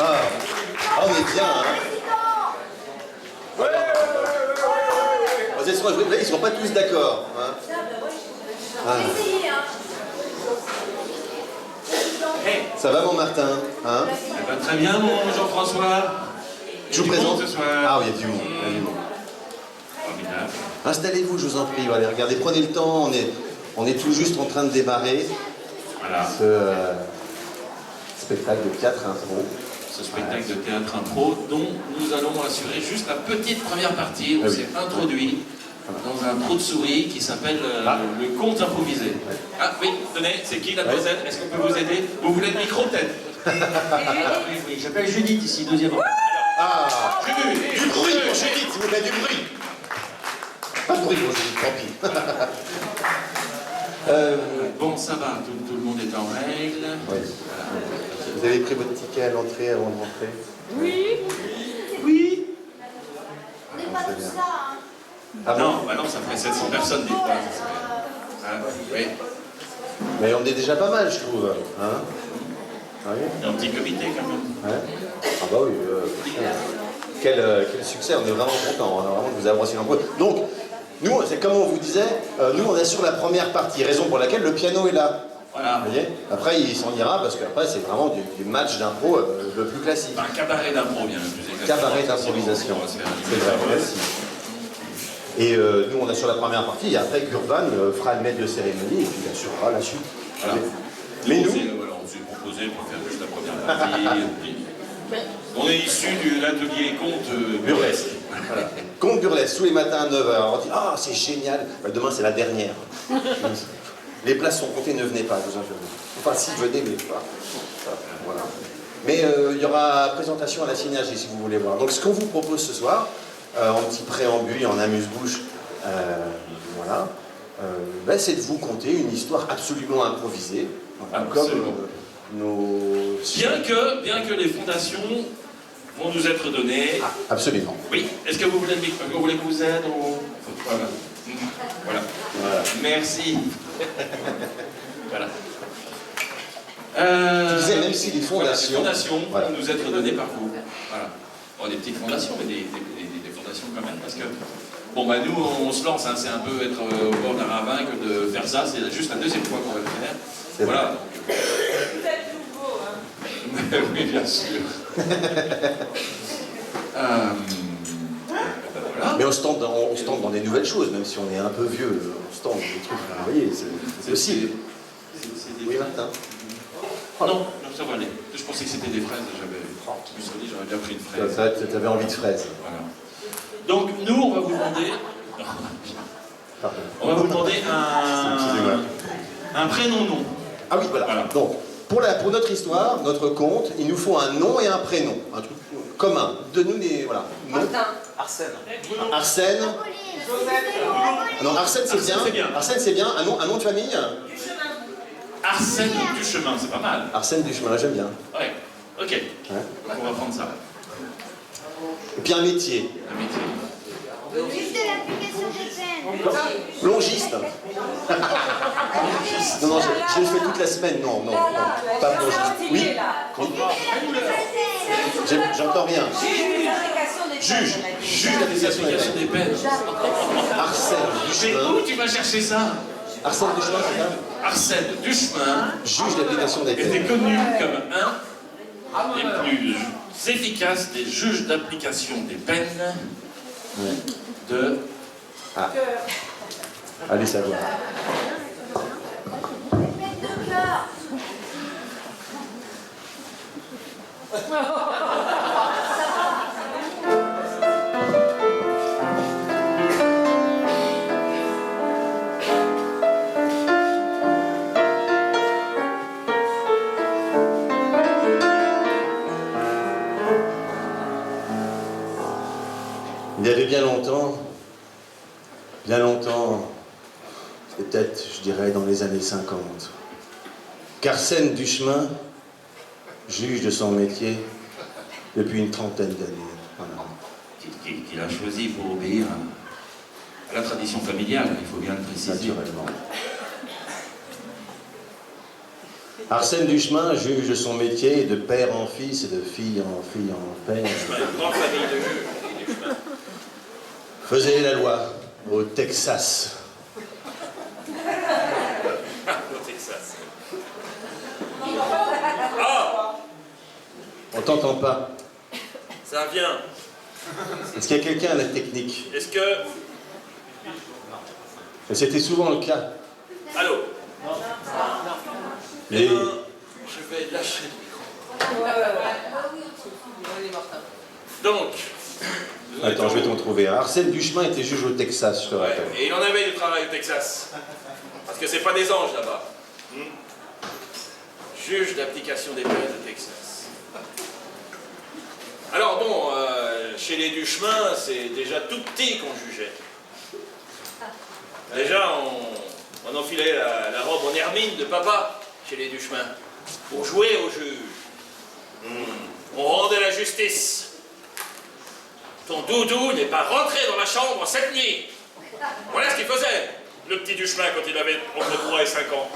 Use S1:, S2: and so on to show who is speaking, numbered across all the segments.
S1: Ah, on est bien, hein. Là, ils sont pas tous d'accord. Hein. Ah. Ça va, mon Martin, hein?
S2: Ça va très bien, mon Jean-François.
S1: Je vous présente.
S2: Ce soir.
S1: Ah oui, il y a du monde. Il y a du monde.
S2: Formidable.
S1: Installez-vous, je vous en prie. Allez, regardez, prenez le temps. On est tout juste en train de démarrer
S2: Voilà.
S1: ce spectacle de théâtre impro.
S2: Ce spectacle de théâtre impro dont nous allons assurer juste la petite première partie où c'est introduit dans un trou de souris qui s'appelle le conte improvisé.
S1: Ouais.
S2: Ah oui, tenez, c'est qui la demoiselle? Est-ce qu'on peut vous aider? Vous voulez le micro peut-être?
S3: Oui, j'appelle Judith ici, deuxième.
S1: Ah, du bruit pour Judith, s'il vous plaît, du bruit. Pas de bruit pour Judith, tant pis.
S2: Bon, ça va, tout le monde est en règle.
S1: Oui. Vous avez pris votre ticket à l'entrée avant de rentrer?
S2: Oui. Oui.
S4: On n'est pas tous là, hein.
S1: Ah bon?
S2: Non, bah non, ça ferait 700 personnes, dites-moi. Oui.
S1: Mais on est déjà pas mal, je trouve. Hein? Ah oui?
S2: Il y a un petit comité quand même.
S1: Ouais. Ah bah oui. Quel succès, on est vraiment contents, hein, vraiment de vous avoir aussi nombreux. Donc, nous, c'est comme on vous disait, nous on assure la première partie, raison pour laquelle le piano est là.
S2: Voilà.
S1: Vous voyez? Après, il s'en ira parce qu'après, c'est vraiment du match d'impro le plus classique.
S2: Un cabaret d'impro, bien le plus exactement.
S1: Cabaret d'improvisation.
S2: On va se faire
S1: C'est vrai, merci. Et nous, on assure la première partie, et après, Urban fera le maître de cérémonie, et puis il assurera la suite.
S2: Voilà.
S1: Mais nous...
S2: Voilà, on s'est proposé pour faire juste la première partie. On est issu de l'atelier conte burlesque.
S1: Voilà. Conte burlesque, tous les matins à 9h. On dit, ah, c'est génial. Bah, demain, c'est la dernière. Les places sont comptées, ne venez pas, je vous en prie. Enfin, si, venez, mais pas. Voilà. Mais il y aura présentation à la synergie, si vous voulez voir. Donc, ce qu'on vous propose ce soir, en petit préambule, en amuse-bouche, voilà, ben, c'est de vous conter une histoire absolument improvisée. Comme nos...
S2: Bien que les fondations vont nous être données.
S1: Ah, absolument.
S2: Oui. Est-ce que vous voulez que vous aide ou... Voilà. Voilà. Merci. Voilà.
S1: Tu disais, même si les fondations...
S2: Voilà, les fondations
S1: voilà.
S2: vont nous être données par vous. Voilà. Bon, des petites fondations, mais des fondations quand même, parce que... Bon, bah nous, on se lance, hein, c'est un peu être au bord d'un ravin que de faire ça, c'est juste la deuxième fois qu'on va le faire. Voilà. Donc...
S4: Vous êtes nouveau, hein.
S2: Oui, bien sûr. Voilà.
S1: Mais on se tente dans des nouvelles choses, même si on est un peu vieux, on se tente dans des trucs, vous voyez, c'est possible. Oui, Martin.
S2: Non, non, ça va aller. Je pensais que c'était des fraises, j'aurais bien pris une fraise.
S1: Tu avais envie de fraises.
S2: Voilà. Donc, nous, on va vous demander...
S1: Pardon.
S2: On va vous demander un prénom-nom.
S1: Ah oui, voilà.
S2: Voilà.
S1: Donc, pour notre histoire, notre conte, il nous faut un nom et un prénom. Un truc commun. Donne-nous des... Voilà.
S4: Martin.
S3: Arsène.
S1: Arsène. Non, Arsène, c'est bien.
S2: C'est bien.
S1: Arsène, c'est bien. Un nom de famille.
S2: Arsène Duchemin, c'est pas mal.
S1: Arsène Duchemin, j'aime bien.
S2: Ouais, ok.
S1: Ouais.
S2: Donc, on va prendre ça.
S1: Et puis un métier.
S2: Un métier.
S4: Juste de l'application des peines.
S1: Plongiste. Non, non, je le fais toute la semaine. Non, non, non. Pas plongiste. Oui. J'entends rien. Juge.
S2: Juge d'application des peines.
S1: Arsène
S2: Mais
S1: Duchemin.
S2: où tu vas chercher ça?
S1: Arsène Duchemin, c'est ça?
S2: Arsène Duchemin
S1: Juge d'application des
S2: était
S1: peines.
S2: connu comme un des plus efficaces des juges d'application des peines de...
S1: Ah. Allez savoir.
S4: Peine de cœur.
S1: Il y avait bien longtemps, c'était peut-être, je dirais, dans les années 50, qu'Arsène Duchemin, juge de son métier depuis une trentaine d'années. Voilà.
S2: qu'il a choisi pour obéir à la tradition familiale, il faut bien le préciser.
S1: Naturellement. Arsène Duchemin juge de son métier de père en fils et de fille en père.
S2: Une grande famille de juges, les Duchemin.
S1: Faisait la loi au Texas.
S2: Au Texas. Ah,
S1: On t'entend pas.
S2: ça vient.
S1: Est-ce qu'il y a quelqu'un à la technique?
S2: Est-ce que...
S1: Et c'était souvent le cas.
S2: Allô?
S1: Les-
S2: Eh ben, je vais lâcher le micro. Donc...
S1: Attends, je vais t'en trouver un. Arsène Duchemin était juge au Texas, je te
S2: Ouais,
S1: rappelle.
S2: et il en avait du travail au Texas. Parce que c'est pas des anges là-bas. Juge d'application des peines au Texas. Alors bon, chez les Duchemin, c'est déjà tout petit qu'on jugeait. Déjà, on enfilait la robe en hermine de papa chez les Duchemin pour jouer au juge. On rendait la justice. Ton doudou n'est pas rentré dans la chambre cette nuit. Voilà ce qu'il faisait, le petit Duchemin, quand il avait entre 3 et 5 ans.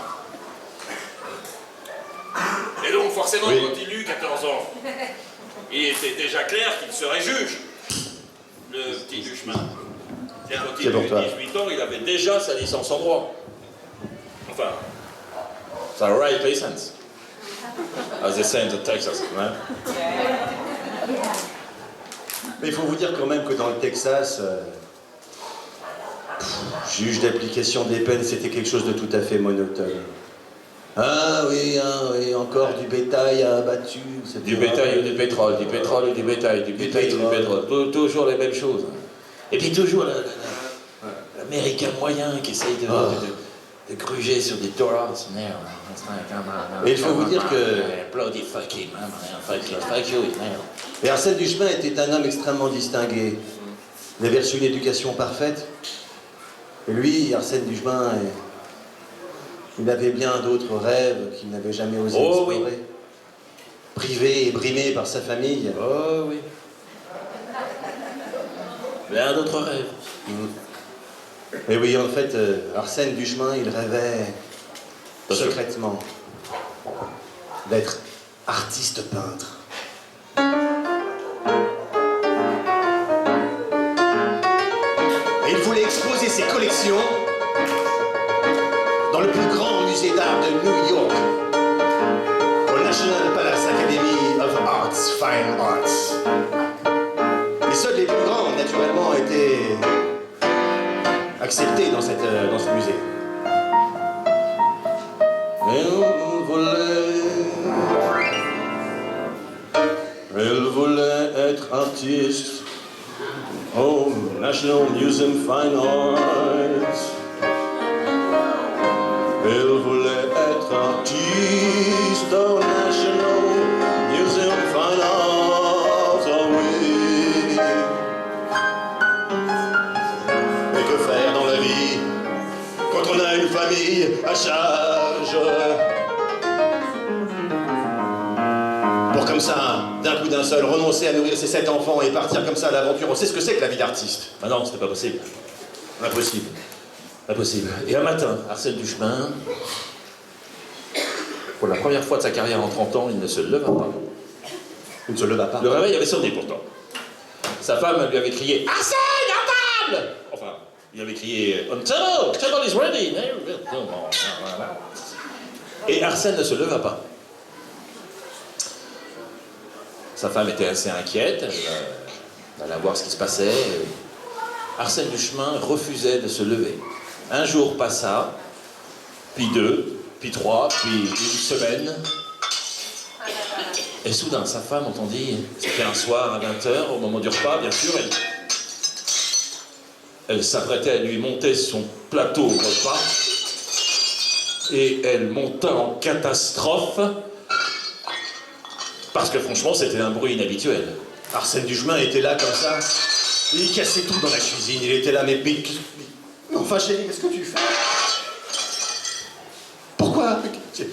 S2: Et donc, forcément,
S1: Oui.
S2: quand il eut 14 ans, il était déjà clair qu'il serait juge, le petit Duchemin. Et quand il
S1: C'est pour
S2: eut
S1: toi.
S2: 18 ans, il avait déjà sa licence en droit. Enfin, sa right license. As they say in the Texas, right?
S1: Mais il faut vous dire quand même que dans le Texas, juge d'application des peines, c'était quelque chose de tout à fait monotone. Ah oui, encore du bétail abattu. etc.
S5: Du bétail ou du pétrole ou du bétail, du bétail ou du pétrole. Toujours les mêmes choses. Et puis toujours l'américain moyen qui essaye de gruger sur des dollars.
S1: Et il faut vous dire que-
S5: Bloody fucking, fuck you, merde.
S1: Et Arsène Duchemin était un homme extrêmement distingué. Il avait reçu une éducation parfaite. Et lui, Arsène Duchemin, il avait bien d'autres rêves qu'il n'avait jamais osé
S5: Oh,
S1: explorer.
S5: oui.
S1: Privé et brimé par sa famille.
S5: Oh oui. Bien d'autres rêves.
S1: Mais oui, en fait, Arsène Duchemin, il rêvait secrètement d'être artiste peintre. Et il voulait exposer ses collections dans le plus grand musée d'art de New York, au National Palace Academy of Arts, Fine Arts. Et seuls les plus grands, naturellement, étaient acceptés dans ce musée. Elle voulait être artiste au National Museum Fine Arts. Elle voulait être artiste au National Museum Fine Arts. Oh oui. Mais que faire dans la vie quand on a une famille à charge? Pour comme ça, d'un coup d'un seul, renoncer à nourrir ses 7 enfants et partir comme ça à l'aventure. On sait ce que c'est que la vie d'artiste.
S5: Ah non, c'était pas possible.
S1: Impossible.
S5: Impossible. Et un matin, Arsène Duchemin, pour la première fois de sa carrière en 30 ans, il ne se leva pas.
S1: Il ne se leva pas.
S5: Le réveil avait sonné pourtant. Sa femme lui avait crié « Arsène, à table !» Enfin, il avait crié « On table, table is ready !» Et Arsène ne se leva pas. Sa femme était assez inquiète, elle allait voir ce qui se passait. Arsène Duchemin refusait de se lever. Un jour passa, puis 2, puis 3, puis une semaine. Et soudain, sa femme entendit, c'était un soir à 20h, au moment du repas, bien sûr, elle s'apprêtait à lui monter son plateau au repas, et elle monta en catastrophe, parce que franchement, c'était un bruit inhabituel.
S1: Arsène Duchemin était là comme ça. Il cassait tout dans la cuisine. Il était là, mais enfin chérie, qu'est-ce que tu fais? Pourquoi?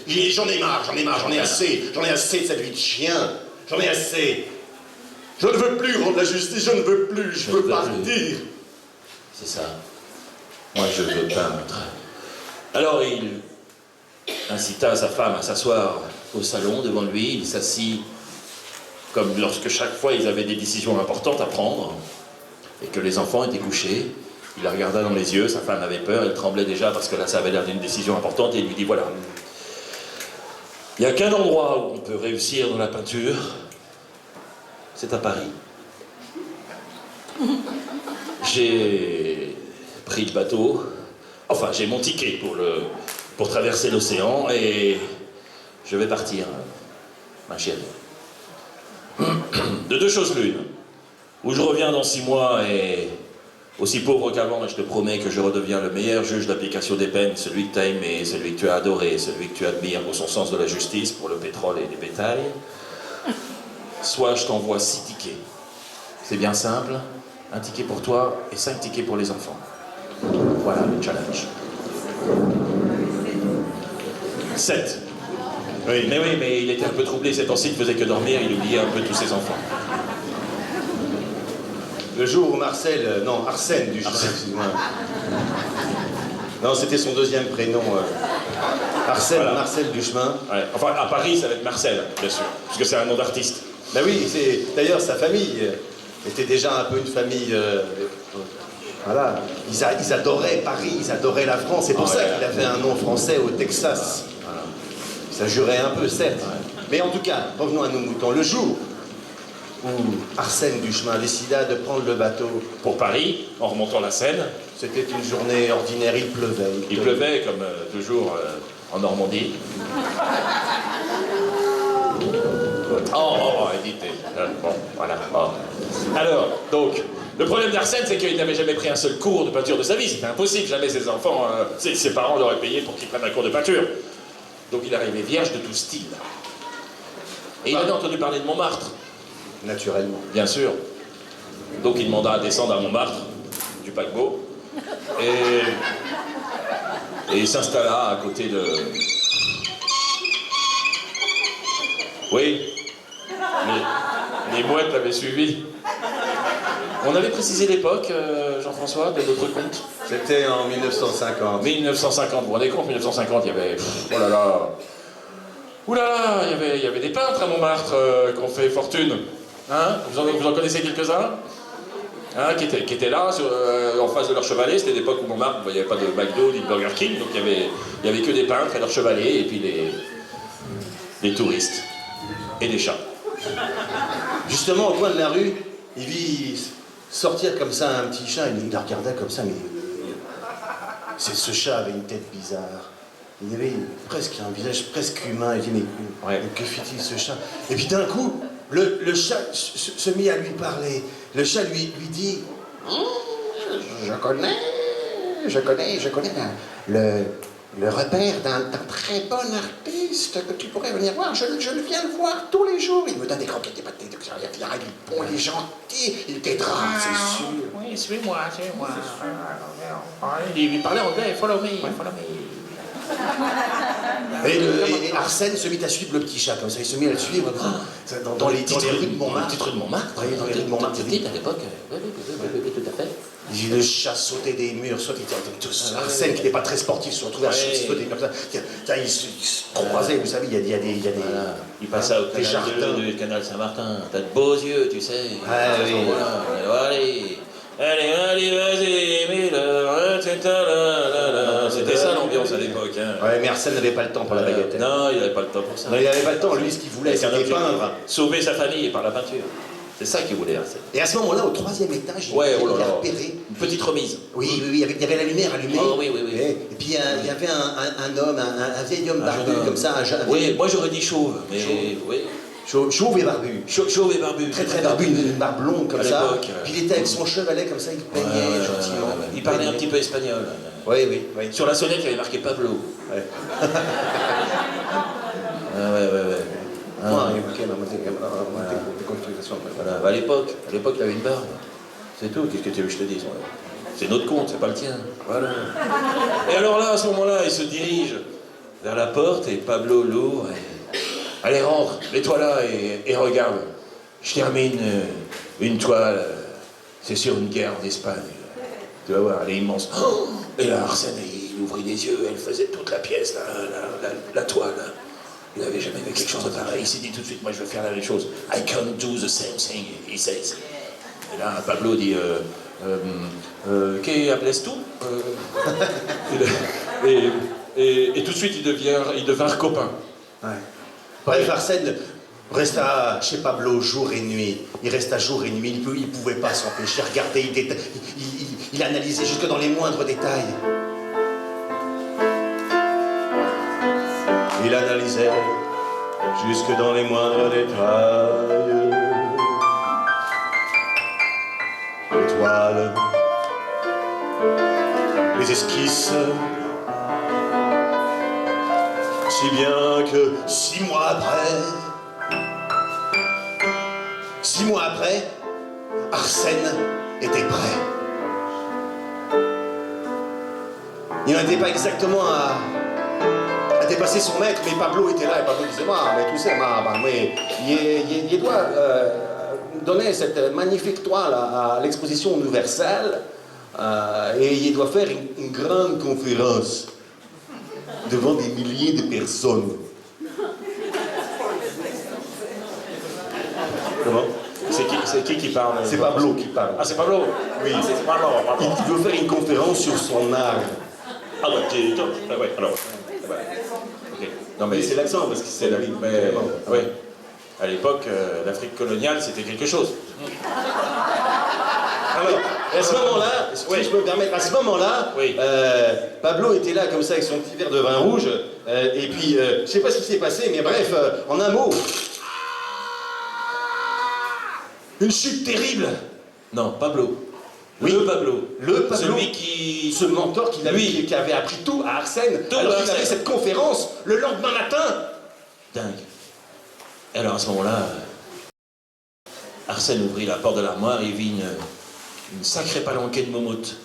S1: J'en ai marre, j'en ai assez de cette vie de chien. J'en ai assez. Je ne veux plus rendre la justice, je ne veux plus, je veux partir.
S5: C'est ça. Moi, je veux peindre. Alors, il incita sa femme à s'asseoir au salon devant lui. Il s'assit comme lorsque chaque fois ils avaient des décisions importantes à prendre et que les enfants étaient couchés. Il la regarda dans les yeux, sa femme avait peur, elle tremblait déjà parce que là ça avait l'air d'une décision importante et il lui dit voilà, il n'y a qu'un endroit où on peut réussir dans la peinture, c'est à Paris. J'ai pris le bateau, enfin j'ai mon ticket pour traverser l'océan et je vais partir, ma chérie. De deux choses l'une, ou je reviens dans 6 mois et aussi pauvre qu'avant, je te promets que je redeviens le meilleur juge d'application des peines, celui que tu as aimé, celui que tu as adoré, celui que tu admires pour son sens de la justice, pour le pétrole et les bétails. Soit je t'envoie 6 tickets. C'est bien simple, un ticket pour toi et 5 tickets pour les enfants. Voilà le challenge. 7. Oui, mais il était un peu troublé ces temps-ci, il ne faisait que dormir, il oubliait un peu tous ses enfants.
S1: Le jour où Arsène Duchemin, excuse-moi. Non, c'était son deuxième prénom. Arsène, voilà. Marcel Duchemin.
S5: Ouais. Enfin, à Paris, ça va être Marcel, bien sûr, puisque c'est un nom d'artiste.
S1: Ben oui, d'ailleurs, sa famille était déjà un peu une famille... voilà, ils adoraient Paris, ils adoraient la France. C'est pour ça qu'il avait un nom français au Texas. Voilà. Ça jurait un peu, certes. Ouais. Mais en tout cas, revenons à nos moutons. Le jour où Arsène Duchemin décida de prendre le bateau
S5: pour Paris, en remontant la Seine.
S1: C'était une journée ordinaire, il pleuvait.
S5: Il pleuvait, comme toujours en Normandie. Édité. Bon, voilà. Oh. Alors, donc, le problème d'Arsène, c'est qu'il n'avait jamais pris un seul cours de peinture de sa vie. C'était impossible, jamais ses enfants, ses parents l'auraient payé pour qu'il prenne un cours de peinture. Donc il arrivait vierge de tout style. Et il avait entendu parler de Montmartre.
S1: Naturellement.
S5: Bien sûr. Donc il demanda à descendre à Montmartre, du paquebot, et il s'installa à côté de... Oui, les mouettes l'avaient suivi. On avait précisé l'époque, Jean-François, de notre compte.
S1: C'était en 1950.
S5: 1950, vous vous rendez compte, 1950, il y avait... Oh là là. Ouh là là, il y avait des peintres à Montmartre qui ont fait fortune. Hein, vous en connaissez quelques-uns, hein, qui étaient là, en face de leur chevalet. C'était l'époque où Montmartre, il n'y avait pas de McDo ni de Burger King, donc il y avait que des peintres et leurs chevalets, et puis les touristes. Et les chats.
S1: Justement, au coin de la rue, il vit sortir comme ça un petit chat, il la regardait comme ça, mais... Ce chat avait une tête bizarre. Il avait presque un visage presque humain. Il dit, mais que fait-il ce chat? Et puis d'un coup, le chat se mit à lui parler. Le chat lui dit, je connais le repère d'un très bon artiste que tu pourrais venir voir. Je viens le voir tous les jours. Il me donne des croquettes, des pâtés, il est bon, il est gentil, il t'aidera, c'est sûr.
S5: Oui, suis-moi. Il parlait anglais, follow me.
S1: Et Arsène se mit à suivre le petit chat, comme ça, il se mit à le suivre dans les rues de Montmartre.
S5: Les rues de Montmartre.
S1: Oui, dans les rues de Montmartre.
S5: C'était à l'époque, oui, tout à fait.
S1: Le chat sautait des murs, Arsène, qui n'était pas très sportif, se retrouvait à sauter des murs. Il se croisait, vous savez, il y a des...
S5: Voilà. Il passait au canal Saint-Martin. T'as de beaux yeux, tu sais. Allez, vas-y, Miller, c'était ça l'ambiance à l'époque. Hein.
S1: Ouais, mais Arsène n'avait pas le temps pour la bagatelle.
S5: Non, il n'avait pas le temps pour ça.
S1: Non, il n'avait pas le temps. Lui, ce qu'il voulait, c'était peindre.
S5: Sauver sa famille par la peinture. C'est ça qu'il voulait, Arsène.
S1: Et à ce moment-là, au 3e étage, il a repéré...
S5: Une petite remise.
S1: Oui, il y avait la lumière allumée.
S5: Oh, oui.
S1: Et puis il y avait un homme, un vieil homme barbu, comme ça.
S5: Oui, moi j'aurais dit chauve, mais... Oui.
S1: Chauve et barbu.
S5: Chauve et barbu.
S1: Très barbu, une barbe longue comme ça. Puis il était avec son chevalet comme ça, il peignait gentiment.
S5: Il parlait un petit peu espagnol.
S1: Oui.
S5: Sur la sonnette, il y avait marqué Pablo.
S1: Ouais.
S5: Voilà. À l'époque, il avait une barbe. C'est tout, qu'est-ce que tu veux que je te dise? C'est notre compte, c'est pas le tien. Voilà. Et alors là, à ce moment-là, il se dirige vers la porte et Pablo l'ouvre. Allez, rentre, mets-toi là et regarde. Je termine une toile, c'est sur une guerre d'Espagne. Tu vas voir, elle est immense. Oh, et là, Arsène, il ouvrit les yeux, elle faisait toute la pièce, la toile. Il n'avait jamais vu quelque chose de pareil. Il s'est dit tout de suite, moi je veux faire la même chose. I can do the same thing, he says. Et là, Pablo dit, ¿Qué hablas tú? Et tout de suite, ils devinrent copains.
S1: Ouais. Bref, Arsène resta chez Pablo jour et nuit. Il resta jour et nuit, il ne pouvait pas s'empêcher. Regardez, il analysait jusque dans les moindres détails. Il analysait jusque dans les moindres détails. Les toiles, les esquisses. Si bien que 6 mois après, Arsène était prêt. Il n'en était pas exactement à dépasser son maître, mais Pablo était là et Pablo disait, mais tu sais, il doit donner cette magnifique toile à l'exposition universelle et il doit faire une grande conférence devant des milliers de personnes. Comment?
S5: C'est qui parle?
S1: C'est Pablo qui parle.
S5: Ah, c'est Pablo?
S1: Oui.
S5: Ah, c'est Pablo.
S1: Il veut faire une conférence sur son art.
S5: Ah ouais, alors. Ouais. Ok. Non mais
S1: C'est l'accent parce que c'est la ligne.
S5: Oui. À l'époque, l'Afrique coloniale, c'était quelque chose.
S1: Alors, à ce moment-là, si je peux me permettre, à ce moment-là,
S5: Oui.
S1: Pablo était là comme ça avec son petit verre de vin rouge, et puis je sais pas ce qui s'est passé, mais bref, en un mot, une chute terrible.
S5: Non, Pablo.
S1: Oui.
S5: Le Pablo.
S1: Celui
S5: qui...
S1: ce mentor qui avait appris tout à Arsène,
S5: Tout
S1: alors
S5: à
S1: qu'il
S5: Arsène.
S1: avait cette conférence le lendemain matin.
S5: Dingue. Et alors à ce moment-là, Arsène ouvrit la porte de l'armoire et vit une sacrée palanquée de moumoute.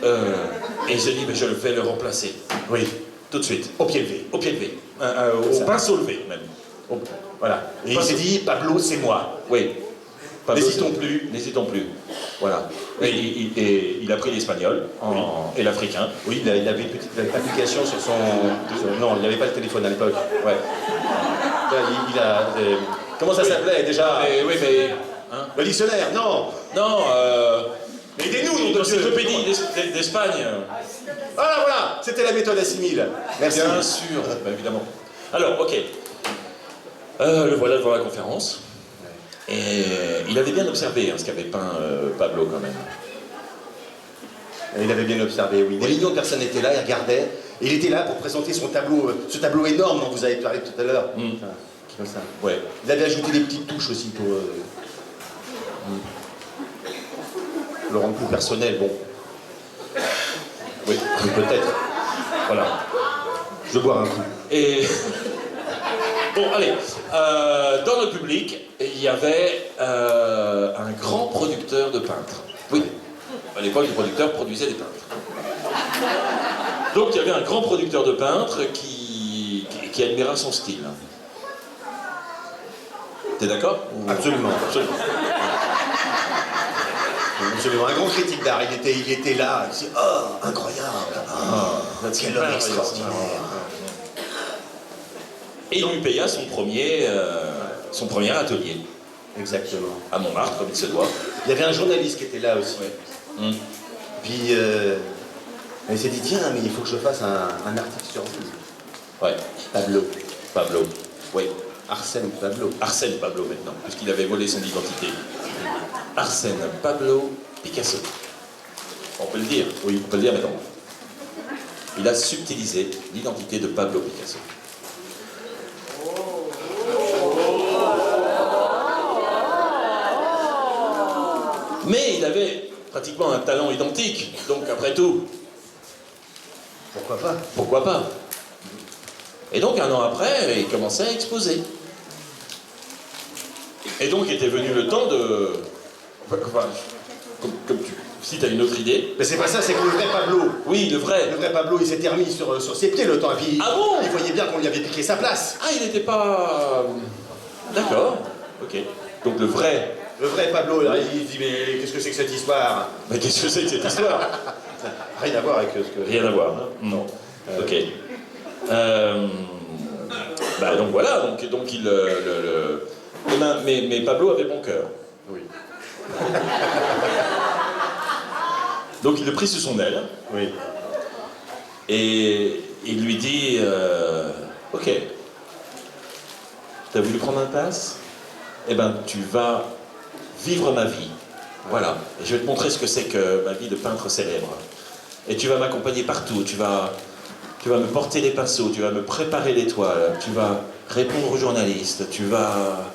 S5: Et il se dit, je vais le remplacer.
S1: Oui,
S5: Tout de suite.
S1: au pied levé.
S5: Au pied levé. Au pinceau levé, même. Voilà.
S1: Et il s'est dit, Pablo, c'est moi.
S5: Oui. Pablo,
S1: N'hésitons plus.
S5: N'hésitons plus. Voilà. Et il a pris l'espagnol et l'africain.
S1: Oui, il avait une petite application sur son... non, il n'avait pas le téléphone à l'époque.
S5: Ouais.
S1: Là, il a... comment ça s'appelait déjà?
S5: Oui, mais... Hein?
S1: Le dictionnaire, non.
S5: Non,
S1: Mais aidez-nous, nom de Dieu.
S5: l'encyclopédie d'Espagne.
S1: Voilà, c'était la méthode assimile. Merci.
S5: Bien sûr, évidemment. Alors, ok. Le voilà devant la conférence. Et il avait bien observé ce qu'avait peint Pablo quand même.
S1: Il avait bien observé, oui. Des millions de personnes étaient là, ils regardaient. Et il était là pour présenter son tableau, ce tableau énorme dont vous avez parlé tout à l'heure. Enfin, comme ça.
S5: Ouais.
S1: Il avait ajouté des petites touches aussi pour le rendre plus personnel. Bon,
S5: Oui.
S1: peut-être.
S5: Voilà.
S1: Je bois un coup.
S5: Et... Bon, allez. Dans le public, il y avait un grand producteur de peintres. Oui. À l'époque, les producteurs produisaient des peintres. Donc, il y avait un grand producteur de peintres qui admira son style. T'es d'accord?
S1: Absolument.
S5: Absolument.
S1: Absolument. Un grand critique d'art. Il était là. Il disait, oh, incroyable. Oh, quel homme extraordinaire.
S5: Et il lui paya son premier atelier
S1: Exactement.
S5: à Montmartre, comme il se doit.
S1: Il y avait un journaliste qui était là aussi.
S5: Ouais.
S1: Puis, il s'est dit, tiens, mais il faut que je fasse un article sur vous.
S5: Ouais. Pablo. Oui.
S1: Arsène Pablo.
S5: Arsène Pablo maintenant, puisqu'il avait volé son identité. Arsène Pablo Picasso. On peut le dire. Oui, on peut le dire maintenant. Il a subtilisé l'identité de Pablo Picasso. Mais il avait pratiquement un talent identique, donc après tout,
S1: Pourquoi pas?
S5: pourquoi pas? Et donc un an après, il commençait à exposer. Et donc était venu le temps de... Enfin, comme tu... Si tu as une autre idée...
S1: Mais c'est pas ça, c'est que le vrai Pablo.
S5: Oui, le vrai.
S1: Le vrai Pablo, il s'était remis sur ses pieds le temps. Et puis,
S5: Ah bon?
S1: il voyait bien qu'on lui avait piqué sa place.
S5: Ah, il n'était pas... D'accord, ok. Donc le vrai
S1: Le vrai Pablo, là, il dit mais qu'est-ce que c'est que cette histoire?
S5: Mais qu'est-ce que c'est que cette histoire?
S1: Rien à voir avec ce que...
S5: Rien à voir, hein? Non. Ok. Bah donc voilà, donc il... mais Pablo avait bon cœur.
S1: Oui.
S5: Donc il le prit sous son aile.
S1: Oui.
S5: Et il lui dit ok, t'as voulu prendre un pass? Eh ben, tu vas vivre ma vie. Voilà. Et je vais te montrer ce que c'est que ma vie de peintre célèbre. Et tu vas m'accompagner partout. Tu vas me porter les pinceaux. Tu vas me préparer l'étoile. Tu vas répondre aux journalistes. Tu vas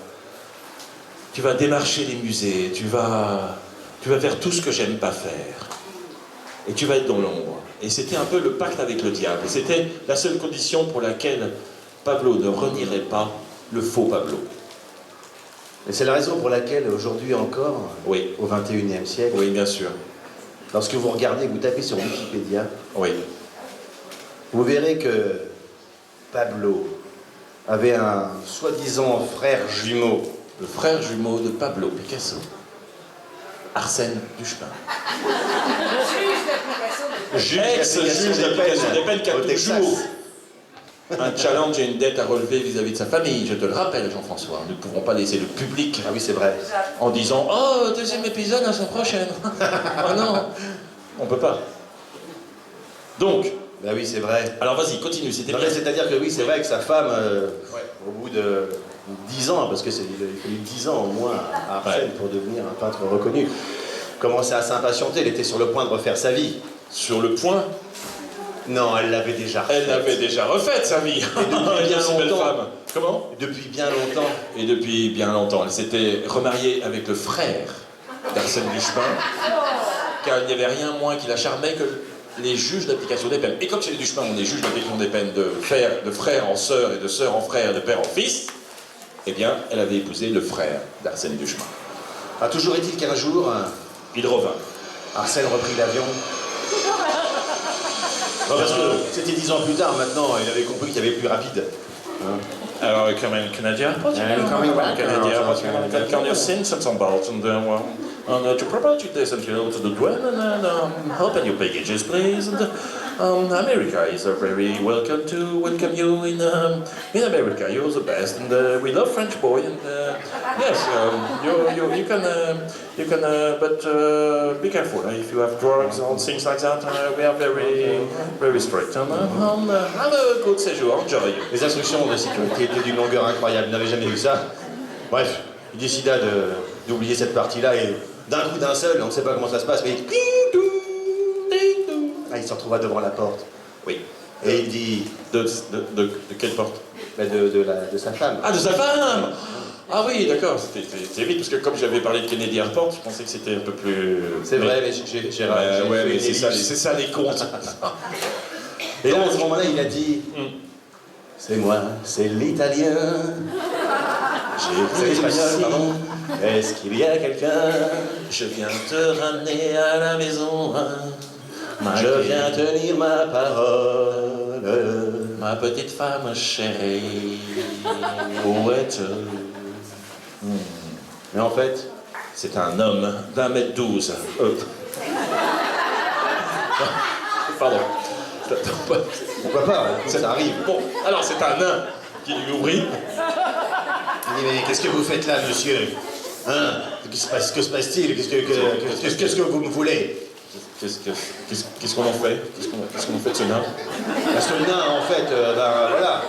S5: démarcher les musées. Tu vas faire tout ce que j'aime pas faire. Et tu vas être dans l'ombre. Et c'était un peu le pacte avec le diable. C'était la seule condition pour laquelle Pablo ne renierait pas le faux Pablo.
S1: Et c'est la raison pour laquelle aujourd'hui encore,
S5: Oui.
S1: au XXIe siècle,
S5: Oui, bien sûr.
S1: lorsque vous regardez, vous tapez sur Wikipédia,
S5: Oui.
S1: vous verrez que Pablo avait un soi-disant frère jumeau.
S5: Le frère jumeau de Pablo Picasso. Arsène Duchemin. Ex-juge d'application des peines qui a
S1: au Texas.
S5: toujours un challenge et une dette à relever vis-à-vis de sa famille. Je te le rappelle, Jean-François. Nous ne pouvons pas laisser le public
S1: Ah oui, c'est vrai.
S5: en disant « Oh, deuxième épisode la semaine prochaine !» Oh non, on peut pas. Donc,
S1: Ben oui, c'est vrai.
S5: alors vas-y, continue, c'était
S1: Non,
S5: bien.
S1: mais c'est-à-dire que oui, c'est vrai que sa femme, au bout de 10 ans, parce qu'il a fallu 10 ans au moins à Arsène pour devenir un peintre reconnu, commençait à s'impatienter, elle était sur le point de refaire sa vie.
S5: Sur le point,
S1: Non, elle l'avait déjà refaite.
S5: elle l'avait déjà refaite, sa vie.
S1: depuis bien
S5: Une si belle
S1: longtemps.
S5: femme. Comment?
S1: Depuis bien longtemps.
S5: Et depuis bien longtemps, elle s'était remariée avec le frère d'Arsène Duchemin, car il n'y avait rien moins qui la charmait que les juges d'application des peines. Et comme chez les Duchemin, on est juge d'application des peines de frère en sœur et de sœur en frère et de père en fils, eh bien, elle avait épousé le frère d'Arsène Duchemin.
S1: Ah, toujours est-il qu'un jour,
S5: Il revint.
S1: Arsène reprit l'avion. Non, parce que c'était 10 ans plus tard, maintenant, il avait compris qu'il y avait plus rapide. Hein.
S5: Alors, comme un Canadien,
S1: coming back.
S5: kan je zin zijn bouwt en to provide you this until to the Gwen and open your packages, please. And America is very welcome to welcome you in America. You're the best, and we love French boy. And yes, you can, but be careful if you have drugs or things like that. We are very strict. And have a good séjour. Enjoy.
S1: Les instructions de sécurité étaient d'une longueur incroyable, il n'avait jamais vu ça. Bref, il décida d'oublier cette partie-là et d'un coup d'un seul, on ne sait pas comment ça se passe, mais il se retrouva devant la porte.
S5: Oui.
S1: Et il dit
S5: De quelle porte?
S1: de sa femme.
S5: Ah, de sa femme! Ah oui, d'accord, c'était vite, parce que comme j'avais parlé de Kennedy Airport, je pensais que c'était un peu plus...
S1: C'est vrai, mais j'ai
S5: Ouais,
S1: fait
S5: mais
S1: une
S5: c'est
S1: ellipse.
S5: ça les comptes.
S1: Et là, à ce moment-là, il a dit c'est moi, c'est l'italien. C'est l'espagnol, pardon. Est-ce qu'il y a quelqu'un?
S5: Je viens te ramener à la maison,
S1: Je viens tenir ma parole.
S5: ma petite femme chérie. Où es-tu?
S1: Mais en fait,
S5: C'est un homme d'1m12. Pardon.
S1: pourquoi pas, hein, ça arrive.
S5: Bon, alors c'est un nain qui lui ouvrit.
S1: Il dit, mais qu'est-ce que vous faites là, monsieur? Hein? Que se passe-t-il? Qu'est-ce que vous me voulez?
S5: Qu'est-ce qu'on en fait? Qu'est-ce qu'on en fait de ce nain?
S1: Parce que le nain, en fait, voilà.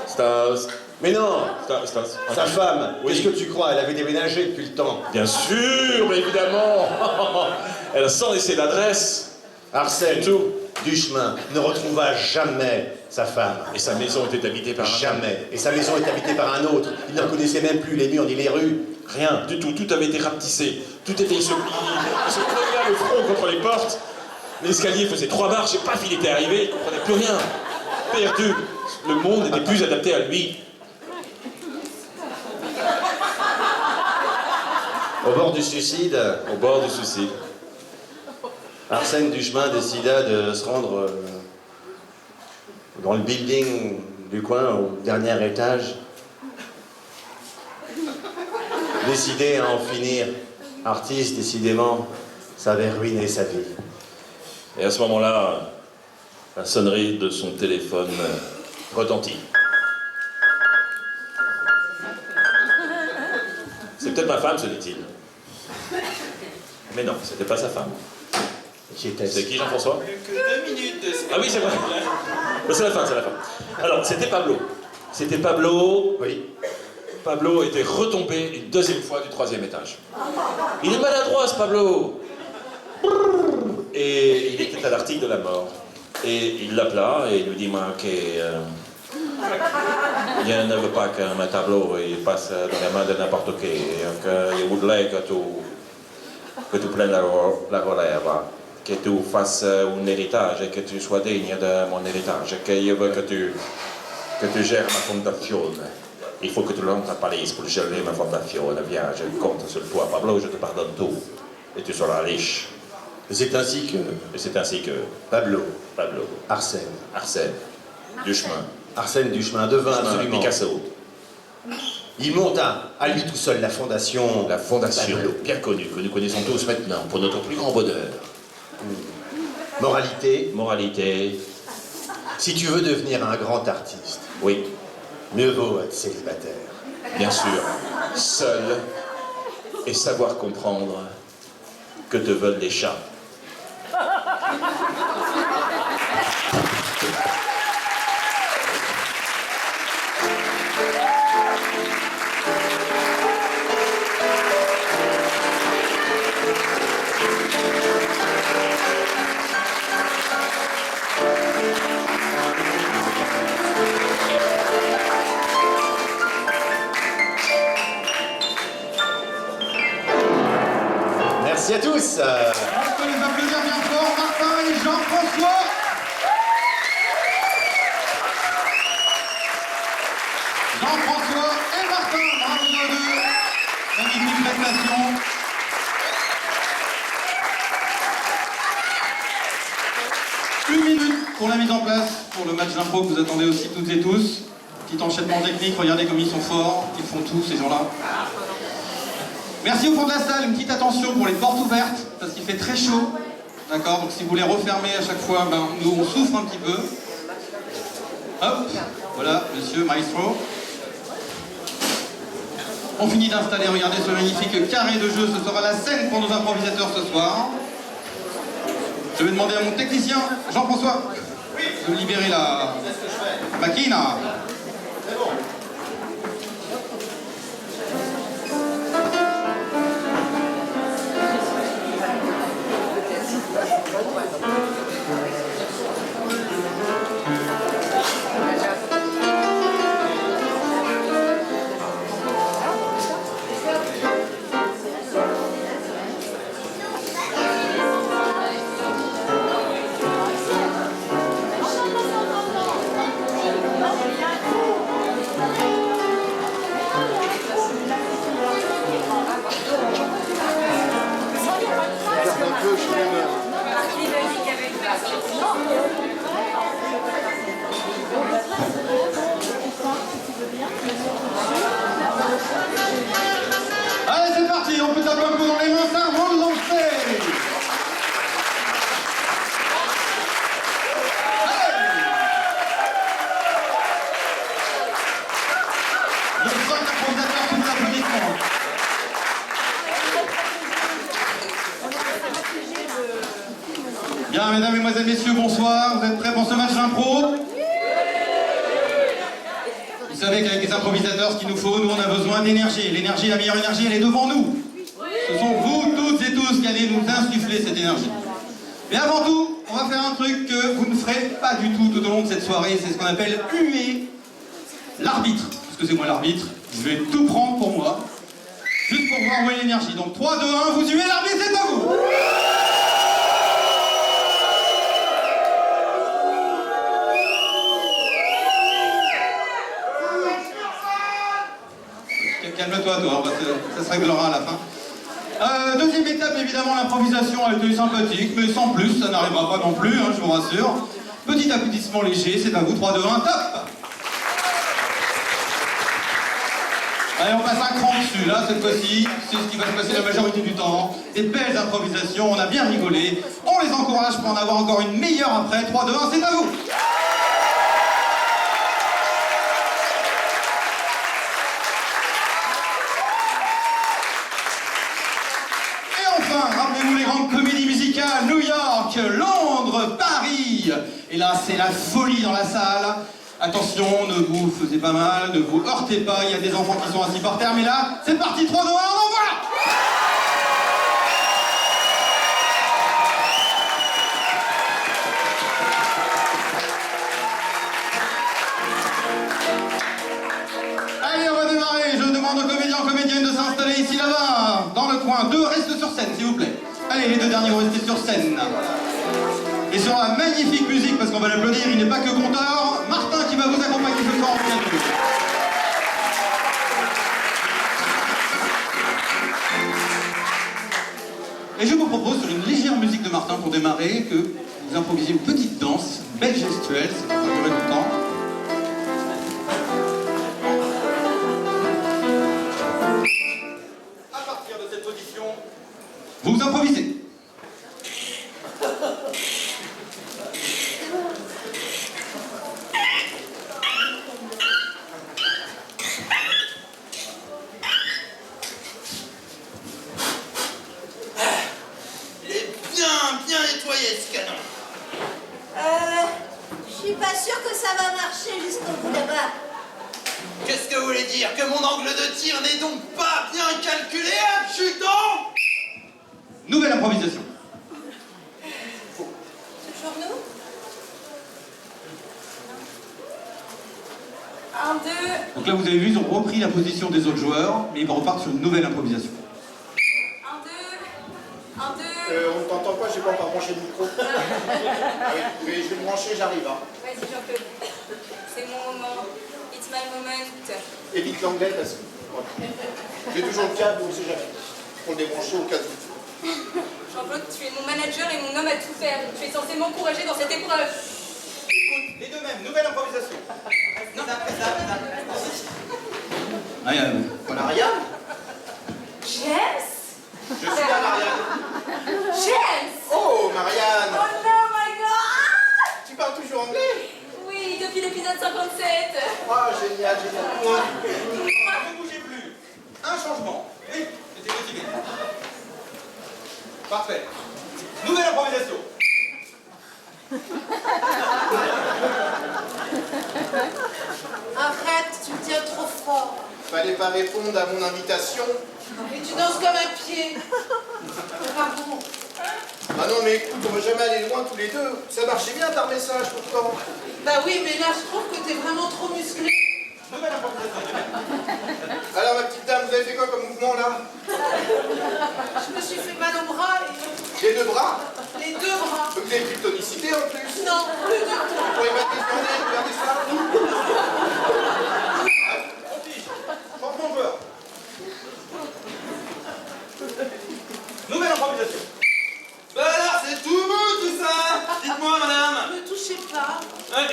S5: C'est un...
S1: Mais non,
S5: c'est un-
S1: sa femme,
S5: Oui.
S1: qu'est-ce que tu crois? Elle avait déménagé depuis le temps.
S5: Bien sûr, mais évidemment. Elle a sans laisser l'adresse.
S1: Arsène
S5: C'est tout.
S1: Duchemin ne retrouva jamais sa femme.
S5: Et sa maison était habitée par un nain.
S1: Jamais. Et sa maison est habitée par un autre. Il ne connaissait même plus les murs ni les rues.
S5: Rien, du tout. Tout avait été rapetissé. Tout était... Il se cogna le front contre les portes. L'escalier faisait 3 marches et paf, il était arrivé. Il ne comprenait plus rien. Perdu. Le monde n'était plus adapté à lui.
S1: Au bord du suicide,
S5: Au bord du suicide.
S1: Arsène Duchemin décida de se rendre dans le building du coin, au dernier étage. décidé à en finir artiste, décidément, ça avait ruiné sa vie.
S5: Et à ce moment-là, la sonnerie de son téléphone retentit. C'est peut-être ma femme, se dit-il. Mais non, c'était pas sa femme.
S1: Qui était
S5: C'est qui, Jean-François?
S6: Que 2 minutes de
S5: Ah oui, c'est vrai. C'est la fin, c'est la fin. Alors, c'était Pablo. C'était Pablo.
S1: Oui.
S5: Pablo était retombé une deuxième fois du 3e étage. Il est maladroit, ce Pablo. Et il était à l'article de la mort. Et il l'appela et il lui dit, moi, que je ne veux pas que mon tableau il passe dans les mains de n'importe qui. Que je voudrais que tu prennes la relève, que tu fasses un héritage et que tu sois digne de mon héritage, que je veux que tu gères ma fondation. Il faut que tu rentres à Paris pour gérer ma fondation. Viens, je compte sur toi, Pablo, je te pardonne tout. Et tu seras riche.
S1: Et c'est ainsi que Pablo, Arsène Duchemin devint absolument
S5: Picasso.
S1: Il monta à lui tout seul la fondation Pablo.
S5: Bien connue, que nous connaissons tous maintenant, pour notre plus grand bonheur.
S1: Moralité, si tu veux devenir un grand artiste,
S5: oui,
S1: mieux vaut être célibataire.
S5: bien sûr, seul et savoir comprendre que te veulent les chats.
S1: Merci à tous.
S3: On peut les applaudir bien fort, Martin et Jean-François. Jean-François et Martin, bravo à deux. Magnifique prestation. Une minute pour la mise en place, pour le match d'impro que vous attendez aussi toutes et tous. Petit enchaînement technique, regardez comme ils sont forts, ils font tout ces gens-là. Merci au fond de la salle, une petite attention pour les portes ouvertes, parce qu'il fait très chaud. D'accord? Donc si vous les refermez à chaque fois, ben, nous on souffre un petit peu. Hop, voilà, monsieur Maestro. On finit d'installer, regardez ce magnifique carré de jeu, ce sera la scène pour nos improvisateurs ce soir. Je vais demander à mon technicien, Jean-François, de libérer la machine. Allez, c'est parti, on peut taper un peu dans les mains, ça avant de lancer. Les 5 improvisateurs sous applaudissements. Bien, mesdames, mesdemoiselles, messieurs, bonsoir. Vous êtes prêts pour ce match d'impro? Vous savez qu'avec les improvisateurs, ce qu'il nous faut, nous, on a besoin d'énergie. L'énergie, la meilleure énergie, elle est devant nous. Ce sont vous, toutes et tous, qui allez nous insuffler cette énergie. Mais avant tout, on va faire un truc que vous ne ferez pas du tout au long de cette soirée. C'est ce qu'on appelle huer l'arbitre. Parce que c'est moi l'arbitre. Je vais tout prendre pour moi. Juste pour voir où est l'énergie. Donc 3, 2, 1, vous huez l'arbitre, c'est à vous. Calme-toi, toi, ça se réglera à la fin. Deuxième étape, évidemment, l'improvisation a été sympathique, mais sans plus, ça n'arrivera pas non plus, hein, je vous rassure. Petit applaudissement léger, c'est à vous, 3, 2, 1, top! Allez, on passe un cran dessus, là, cette fois-ci. C'est ce qui va se passer la majorité du temps. Des belles improvisations, on a bien rigolé. On les encourage pour en avoir encore une meilleure après. 3, 2, 1, c'est à vous. Et enfin, rappelez-vous les grandes comédies musicales. New York, Londres, Paris. Et là, c'est la folie dans la salle. Attention, ne vous faisez pas mal, ne vous heurtez pas, il y a des enfants qui sont assis par terre, mais là, c'est parti, 3, 2, 1, on envoie! Allez, on va démarrer, je demande aux comédiens, aux comédiennes de s'installer ici, là-bas, dans le coin. 2 restent sur scène, s'il vous plaît. Allez, les 2 derniers vont rester sur scène. Et sur la magnifique musique, parce qu'on va l'applaudir, il n'est pas que conteur, Martin qui va vous accompagner ce soir en piano. Et je vous propose, sur une légère musique de Martin pour démarrer, que vous improvisiez une petite danse, belle gestuelle, ça va pas durer longtemps. À partir de cette position, vous improvisez.
S6: Bien nettoyé ce canon.
S4: Je suis pas sûre que ça va marcher jusqu'au bout là-bas.
S6: Qu'est-ce que vous voulez dire? Que mon angle de tir n'est donc pas bien calculé, adjudant?
S3: Nouvelle improvisation.
S7: Toujours nous? 1, 2.
S3: Donc là, vous avez vu, ils ont repris la position des autres joueurs, mais ils repartent sur une nouvelle improvisation.
S7: 1, 2. 1, 2.
S8: On ne t'entend pas, j'ai pas encore branché le micro. Ah oui, mais je vais le brancher, j'arrive. Hein.
S7: Vas-y, Jean-Claude. C'est mon moment. It's my moment.
S8: Évite l'anglais parce que voilà. J'ai toujours le câble, on ne sait jamais. Pour le débrancher au cas où.
S7: Jean-Claude, tu es mon manager et mon homme à tout faire. Tu es censé m'encourager dans cette épreuve.
S3: Écoute, les deux mêmes, nouvelle improvisation.
S6: Non,
S8: Marianne,
S7: James?
S8: je suis là, Marianne.
S7: James!
S8: Oh, Marianne,
S7: Oh no, my God!
S8: tu parles toujours anglais?
S7: Oui, depuis l'épisode 57.
S8: Ah, génial, génial.
S3: Ne bougez plus. Un changement. Oui, c'était motivé. Parfait. Nouvelle improvisation.
S9: Arrête, tu me tiens trop fort.
S8: Fallait pas répondre à mon invitation.
S9: Et tu danses comme un pied. Pardon.
S8: Ah non, mais écoute, on va jamais aller loin tous les deux. Ça marchait bien par message pourtant.
S9: Bah oui, mais là, je trouve que t'es vraiment trop musclé.
S3: Nouvelle improvisation.
S8: Alors, ma petite dame, vous avez fait quoi comme mouvement là?
S9: Je me suis fait mal au bras
S8: Les deux bras?
S9: et les 2 bras.
S8: Vous avez plus de tonicité en plus.
S9: Non, plus de tout.
S8: Vous pouvez mettre des journées, regardez ça.
S3: On pige. Changement de joueur. Nouvelle improvisation.
S6: Bah alors, c'est tout beau tout ça. Dites-moi, madame.
S9: Ne touchez pas.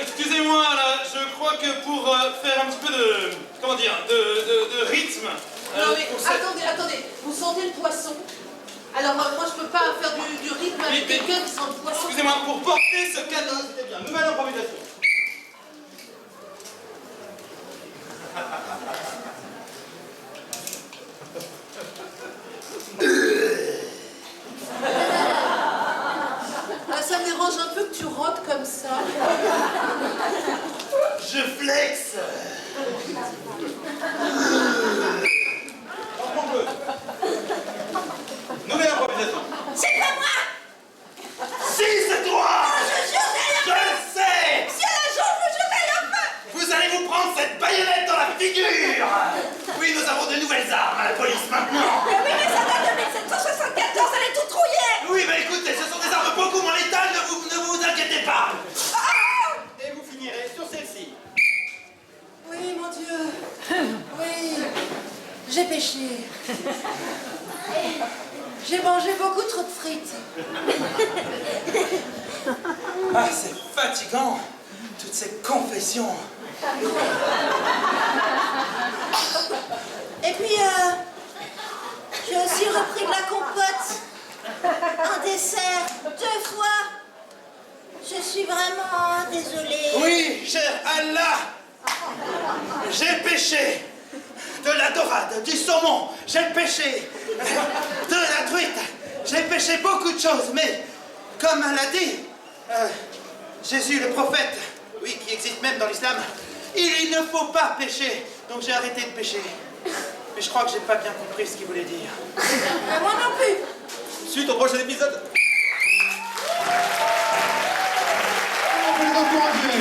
S6: Excusez-moi, là, je crois que pour faire un petit peu de... Comment dire? De rythme...
S9: Non mais
S6: pour cette-
S9: attendez, vous sentez le poisson? Alors moi je peux pas faire du rythme avec
S6: Mais-
S9: quelqu'un qui sent le poisson.
S6: Excusez-moi, pour porter ce cadeau...
S3: C'était bien. Nouvelle improvisation.
S9: Ah, ça me dérange un peu que tu rôtes comme ça.
S6: Je flex.
S3: Changement de joueur. Nouvelle improvisation.
S4: C'est pas moi!
S6: Si, c'est toi.
S4: Je jure,
S6: Je le sais.
S4: si à la jambe, je jurerai le feu!
S6: Vous allez vous prendre cette baïonnette dans la figure. Oui, nous avons de nouvelles armes à la police maintenant.
S4: Mais oui, mais ça date de 1774, elle est toute trouillée!
S6: Oui, mais écoutez, ce sont des armes beaucoup moins létales, ne vous inquiétez pas.
S3: Et vous finirez sur celle-ci.
S9: Oui, mon Dieu. Oui, j'ai péché. J'ai mangé beaucoup trop de frites.
S6: Ah, c'est fatigant, toutes ces confessions.
S4: dessert 2 fois. Je suis vraiment désolée.
S6: Oui, cher Allah, j'ai péché. De la dorade, du saumon, j'ai péché. De la truite, j'ai péché beaucoup de choses. Mais, comme elle a dit, Jésus le prophète, oui, qui existe même dans l'islam, il ne faut pas pécher. Donc j'ai arrêté de pécher. Mais je crois que j'ai pas bien compris ce qu'il voulait dire.
S9: Moi non plus.
S1: Suite au prochain épisode.
S3: On peut les encourager.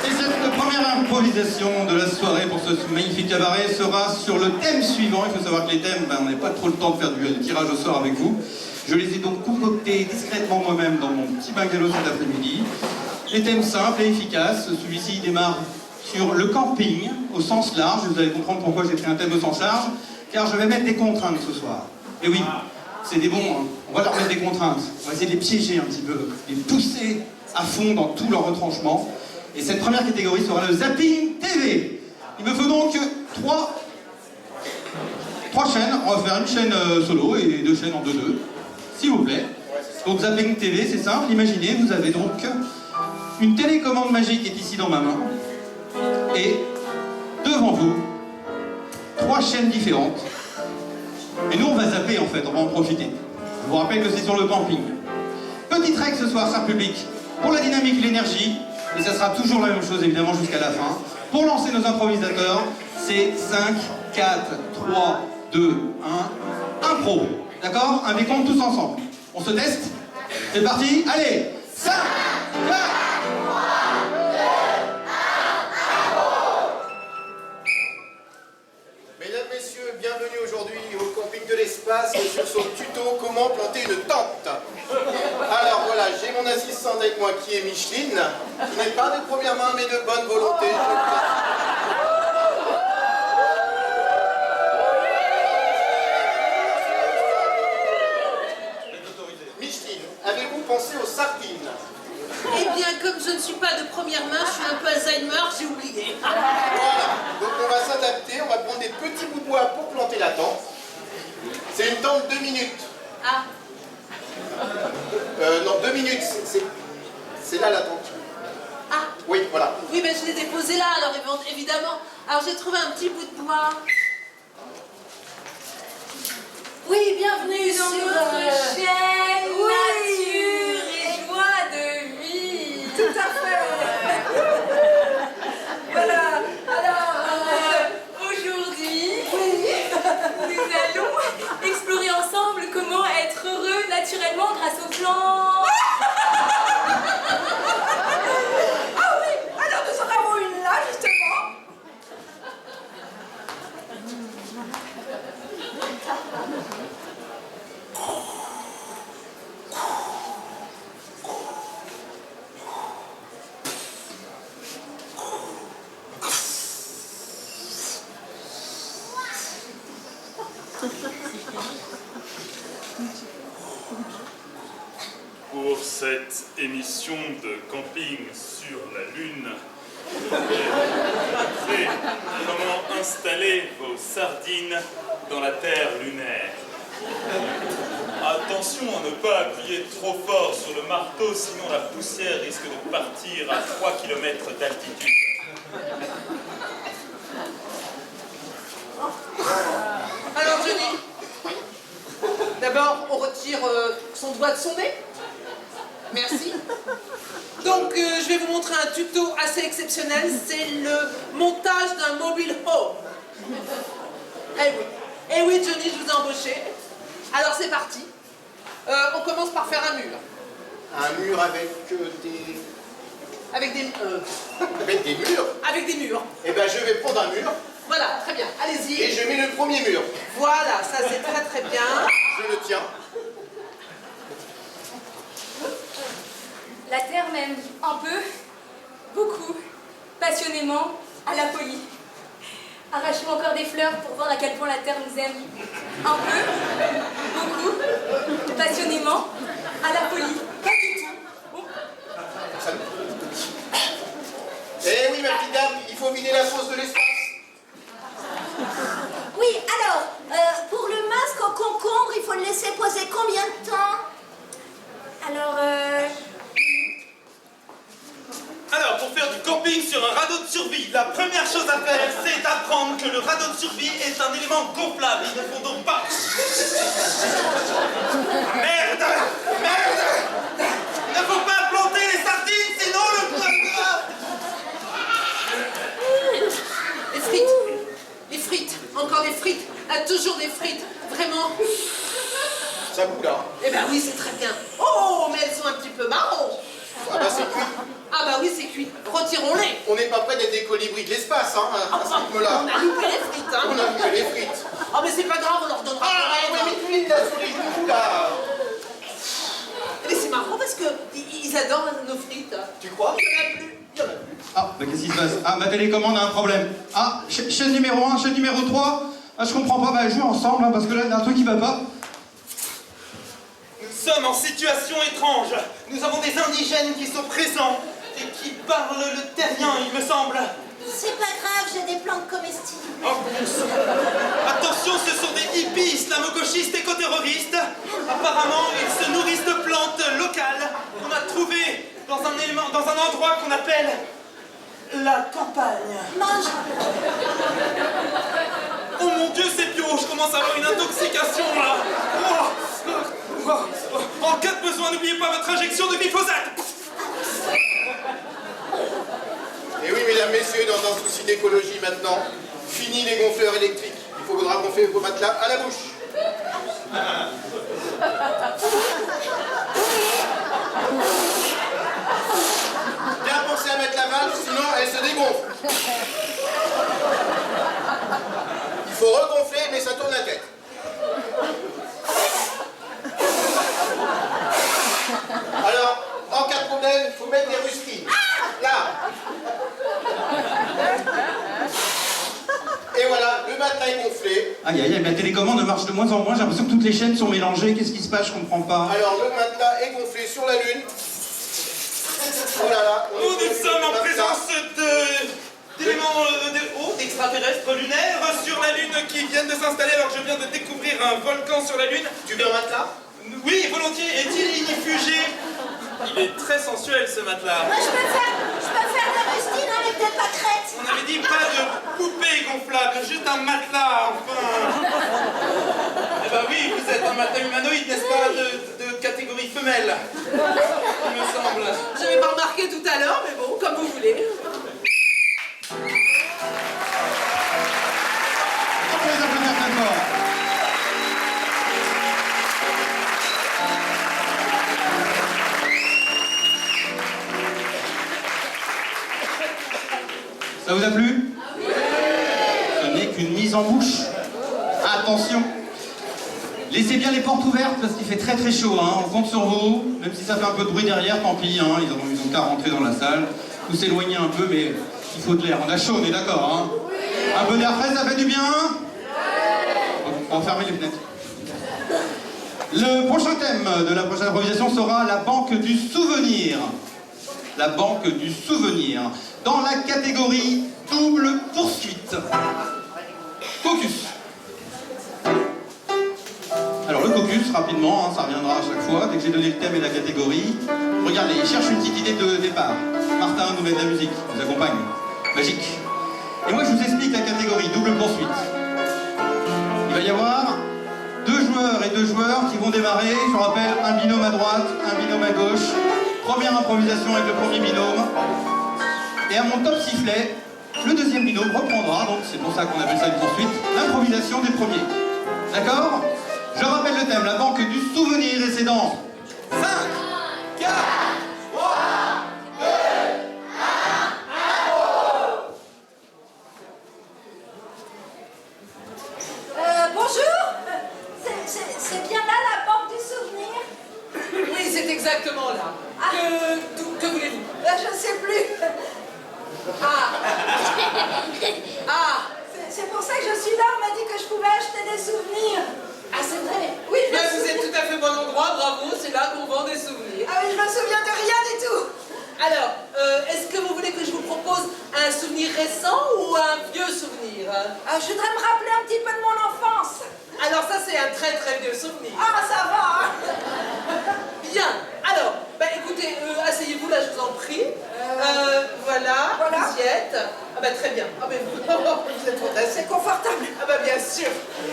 S3: Et cette première improvisation de la soirée pour ce magnifique cabaret sera sur le thème suivant. Il faut savoir que les thèmes, on n'a pas trop le temps de faire du tirage au sort avec vous. Je les ai donc concoctés discrètement moi-même dans mon petit bungalow cet après-midi. Les thèmes simples et efficaces. Celui-ci démarre sur le camping au sens large. Vous allez comprendre pourquoi j'ai pris un thème au sens large. Car je vais mettre des contraintes ce soir. Et oui, c'est des bons, hein. On va leur mettre des contraintes. On va essayer de les piéger un petit peu, les pousser à fond dans tous leurs retranchements. Et cette première catégorie sera le Zapping TV. Il me faut donc 3 chaînes. On va faire une chaîne solo et 2 chaînes en 2-2, s'il vous plaît. Donc Zapping TV, c'est simple. Imaginez, vous avez donc une télécommande magique qui est ici dans ma main. Et devant vous, 3 chaînes différentes. Et nous, on va zapper en fait, on va en profiter. Je vous rappelle que c'est sur le camping. Petite règle ce soir, cher public, pour la dynamique, l'énergie, et ça sera toujours la même chose évidemment jusqu'à la fin. Pour lancer nos improvisateurs, c'est 5, 4, 3, 2, 1, impro. D'accord? Un décompte tous ensemble. On se teste? C'est parti? Allez! 5, 4,
S8: Mesdames, messieurs, bienvenue aujourd'hui au camping de l'espace sur son tuto comment planter une tente. Alors voilà, j'ai mon assistante avec moi qui est Micheline, qui n'est pas de première main mais de bonne volonté. Micheline, avez-vous pensé aux sardines?
S9: Eh bien, comme je ne suis pas de première main, je suis un peu Alzheimer, j'ai oublié.
S8: Voilà, donc on va s'adapter, on va prendre des petits bouts de bois pour planter la tente. C'est une tente 2 minutes.
S9: Ah,
S8: Non, 2 minutes, c'est là la tente.
S9: ah,
S8: Oui, voilà.
S9: oui, mais je l'ai déposé là, alors évidemment. Alors j'ai trouvé un petit bout de bois. Oui, bienvenue
S7: Dans
S9: sur
S7: notre chaîne
S9: oui.
S7: nature et joie de vie.
S9: Tout à fait.
S7: Voilà. Alors, aujourd'hui, nous allons explorer ensemble comment être heureux naturellement grâce aux plantes.
S9: Ah oui, alors nous en avons une là, justement.
S10: Pour cette émission de camping sur la Lune, je vais montrer comment installer vos sardines dans la Terre lunaire. Attention à ne pas appuyer trop fort sur le marteau, sinon la poussière risque de partir à 3 km d'altitude.
S9: Alors Johnny, d'abord on retire son doigt de son nez. Merci. Donc je vais vous montrer un tuto assez exceptionnel, c'est le montage d'un mobile home. Eh oui Johnny, je vous ai embauché. Alors c'est parti. On commence par faire un mur.
S8: Un mur avec des...
S9: Avec des...
S8: Avec des murs?
S9: Avec des murs.
S8: Eh ben je vais prendre un mur.
S9: Voilà, très bien, allez-y.
S8: Et je mets le premier mur.
S9: Voilà, ça c'est très très bien.
S8: Je le tiens.
S7: La terre m'aime un peu, beaucoup, passionnément, à la folie. Arrachons encore des fleurs pour voir à quel point la terre nous aime. Un peu, beaucoup, passionnément, à la folie. Pas du tout. Bon.
S8: Eh oui, ma petite dame, il faut vider la fosse de l'espace.
S6: camping sur un radeau de survie. La première chose à faire, c'est d'apprendre que le radeau de survie est un élément gonflable. Il ne faut donc pas... Merde! Merde! Il ne faut pas planter les sardines, sinon le...
S9: Les frites. Les frites. Encore des frites. Ah, toujours des frites. Vraiment.
S8: Ça bout là.
S9: Eh ben oui, c'est très bien. Oh, mais elles sont un petit peu marron.
S8: Ah bah c'est cuit.
S9: Ah bah oui, c'est cuit. Retirons-les.
S8: On n'est pas près d'être des colibris de l'espace, hein, à ce rythme-là.
S9: On a loupé les frites, hein.
S8: On a loupé les frites.
S9: Oh, mais c'est pas grave, on leur donnera.
S8: Ah, oui, mais Micheline, là, sur les genoux, là.
S9: Mais c'est marrant parce que ils adorent nos frites.
S8: Tu crois?
S9: Il y en a plus. Il y en a plus.
S3: Ah, bah qu'est-ce qui se passe? Ah, ma télécommande a un problème. Ah, chaîne numéro 1, chaîne numéro 3. Ah, je comprends pas, bah jouez ensemble, hein, parce que là, il y a un truc qui va pas.
S6: Nous sommes en situation étrange. Nous avons des indigènes qui sont présents et qui parlent le terrien, il me semble.
S4: C'est pas grave, j'ai des plantes comestibles.
S6: Oh, attention, ce sont des hippies islamo-gauchistes éco-terroristes. Apparemment, ils se nourrissent de plantes locales qu'on a trouvées dans un endroit qu'on appelle la campagne.
S4: Mange.
S6: Oh mon Dieu, c'est bio, je commence à avoir une intoxication là. En cas de besoin, n'oubliez pas votre injection de glyphosate.
S8: Et oui, mesdames, messieurs, dans un souci d'écologie maintenant, fini les gonfleurs électriques. Il faudra gonfler vos matelas à la bouche. Bien pensé à mettre la valve, sinon elle se dégonfle. Il faut regonfler, mais ça tourne la tête. Alors, en cas de problème, il faut mettre des rustines. Là. Et voilà, le matelas est gonflé.
S3: Aïe, aïe, aïe, ma télécommande marche de moins en moins. J'ai l'impression que toutes les chaînes sont mélangées. Qu'est-ce qui se passe? Je comprends pas.
S8: Alors, le matelas est gonflé sur la Lune. Oh là là.
S6: Nous sommes en présence d'éléments d'extraterrestres lunaires sur la Lune qui viennent de s'installer. Alors je viens de découvrir un volcan sur la Lune.
S8: Tu veux un matelas?
S6: Oui, volontiers. Est-il ignifugé? Il est très sensuel ce matelas.
S4: Moi, je peux faire des rustines avec des pâquerettes.
S6: On avait dit pas de poupée gonflable, juste un matelas, enfin. Eh ben oui, vous êtes un matelas humanoïde, n'est-ce pas, de catégorie femelle, il me semble.
S9: Je n'avais pas remarqué tout à l'heure, mais bon, comme vous voulez.
S3: On peut les applaudir très fort. Ça vous a plu? Ce n'est qu'une mise en bouche. Attention. Laissez bien les portes ouvertes parce qu'il fait très très chaud. Hein. On compte sur vous. Même si ça fait un peu de bruit derrière, tant pis. Hein. Ils ont qu'à rentrer dans la salle. Vous s'éloigner un peu, mais il faut de l'air. On a chaud, on est d'accord. Hein. Un peu d'air frais, ça fait du bien? On va fermer les fenêtres. Le prochain thème de la prochaine improvisation sera la banque du souvenir. La banque du souvenir. Dans la catégorie double poursuite. Caucus. Alors le caucus, rapidement, hein, ça reviendra à chaque fois, dès que j'ai donné le thème et la catégorie. Regardez, il cherche une petite idée de départ. Martin nous met de la musique, nous accompagne. Magique. Et moi je vous explique la catégorie double poursuite. Il va y avoir 2 joueurs et 2 joueurs qui vont démarrer. Je vous rappelle, un binôme à droite, un binôme à gauche. Première improvisation avec le premier binôme. Et à mon top sifflet, le deuxième binôme reprendra, donc c'est pour ça qu'on appelle ça une poursuite, l'improvisation des premiers. D'accord? Je rappelle le thème, la banque du souvenir, et c'est dans 5, 4, 3, 2,
S4: 1. Bonjour. C'est bien là la banque du souvenir?
S9: Oui, c'est exactement là. Que voulez-vous?
S4: Je sais plus. C'est pour ça que je suis là, on m'a dit que je pouvais acheter des souvenirs.
S9: Ah, c'est vrai?
S4: Oui,
S9: Bien, vous êtes tout à fait bon endroit, bravo, c'est là qu'on vend des souvenirs.
S4: Ah oui, je me souviens de rien du tout.
S9: Alors, est-ce que vous voulez que je vous propose un souvenir récent ou un vieux souvenir?
S4: Je voudrais me rappeler un petit peu de mon enfance.
S9: Alors ça, c'est un très très vieux souvenir.
S4: Ah, ça va, hein.
S9: Bien, alors, écoutez, asseyez-vous là, je vous en prie. Voilà.
S4: Voilà,
S9: Ah bah très bien. Ah mais vous êtes fantastique.
S4: C'est confortable.
S9: Ah bah bien sûr.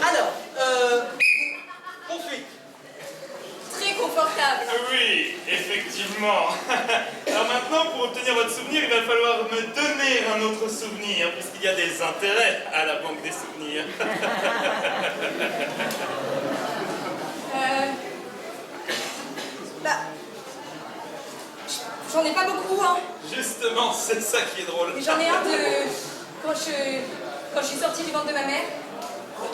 S9: Alors, poursuite.
S7: Très confortable.
S10: Oui, effectivement. Alors maintenant, pour obtenir votre souvenir, il va falloir me donner un autre souvenir, puisqu'il y a des intérêts à la banque des souvenirs.
S7: Bah... J'en ai pas beaucoup, hein.
S10: Justement, c'est ça qui est drôle.
S7: Mais j'en ai un de... Quand je suis sortie du ventre de ma mère.
S10: Oh,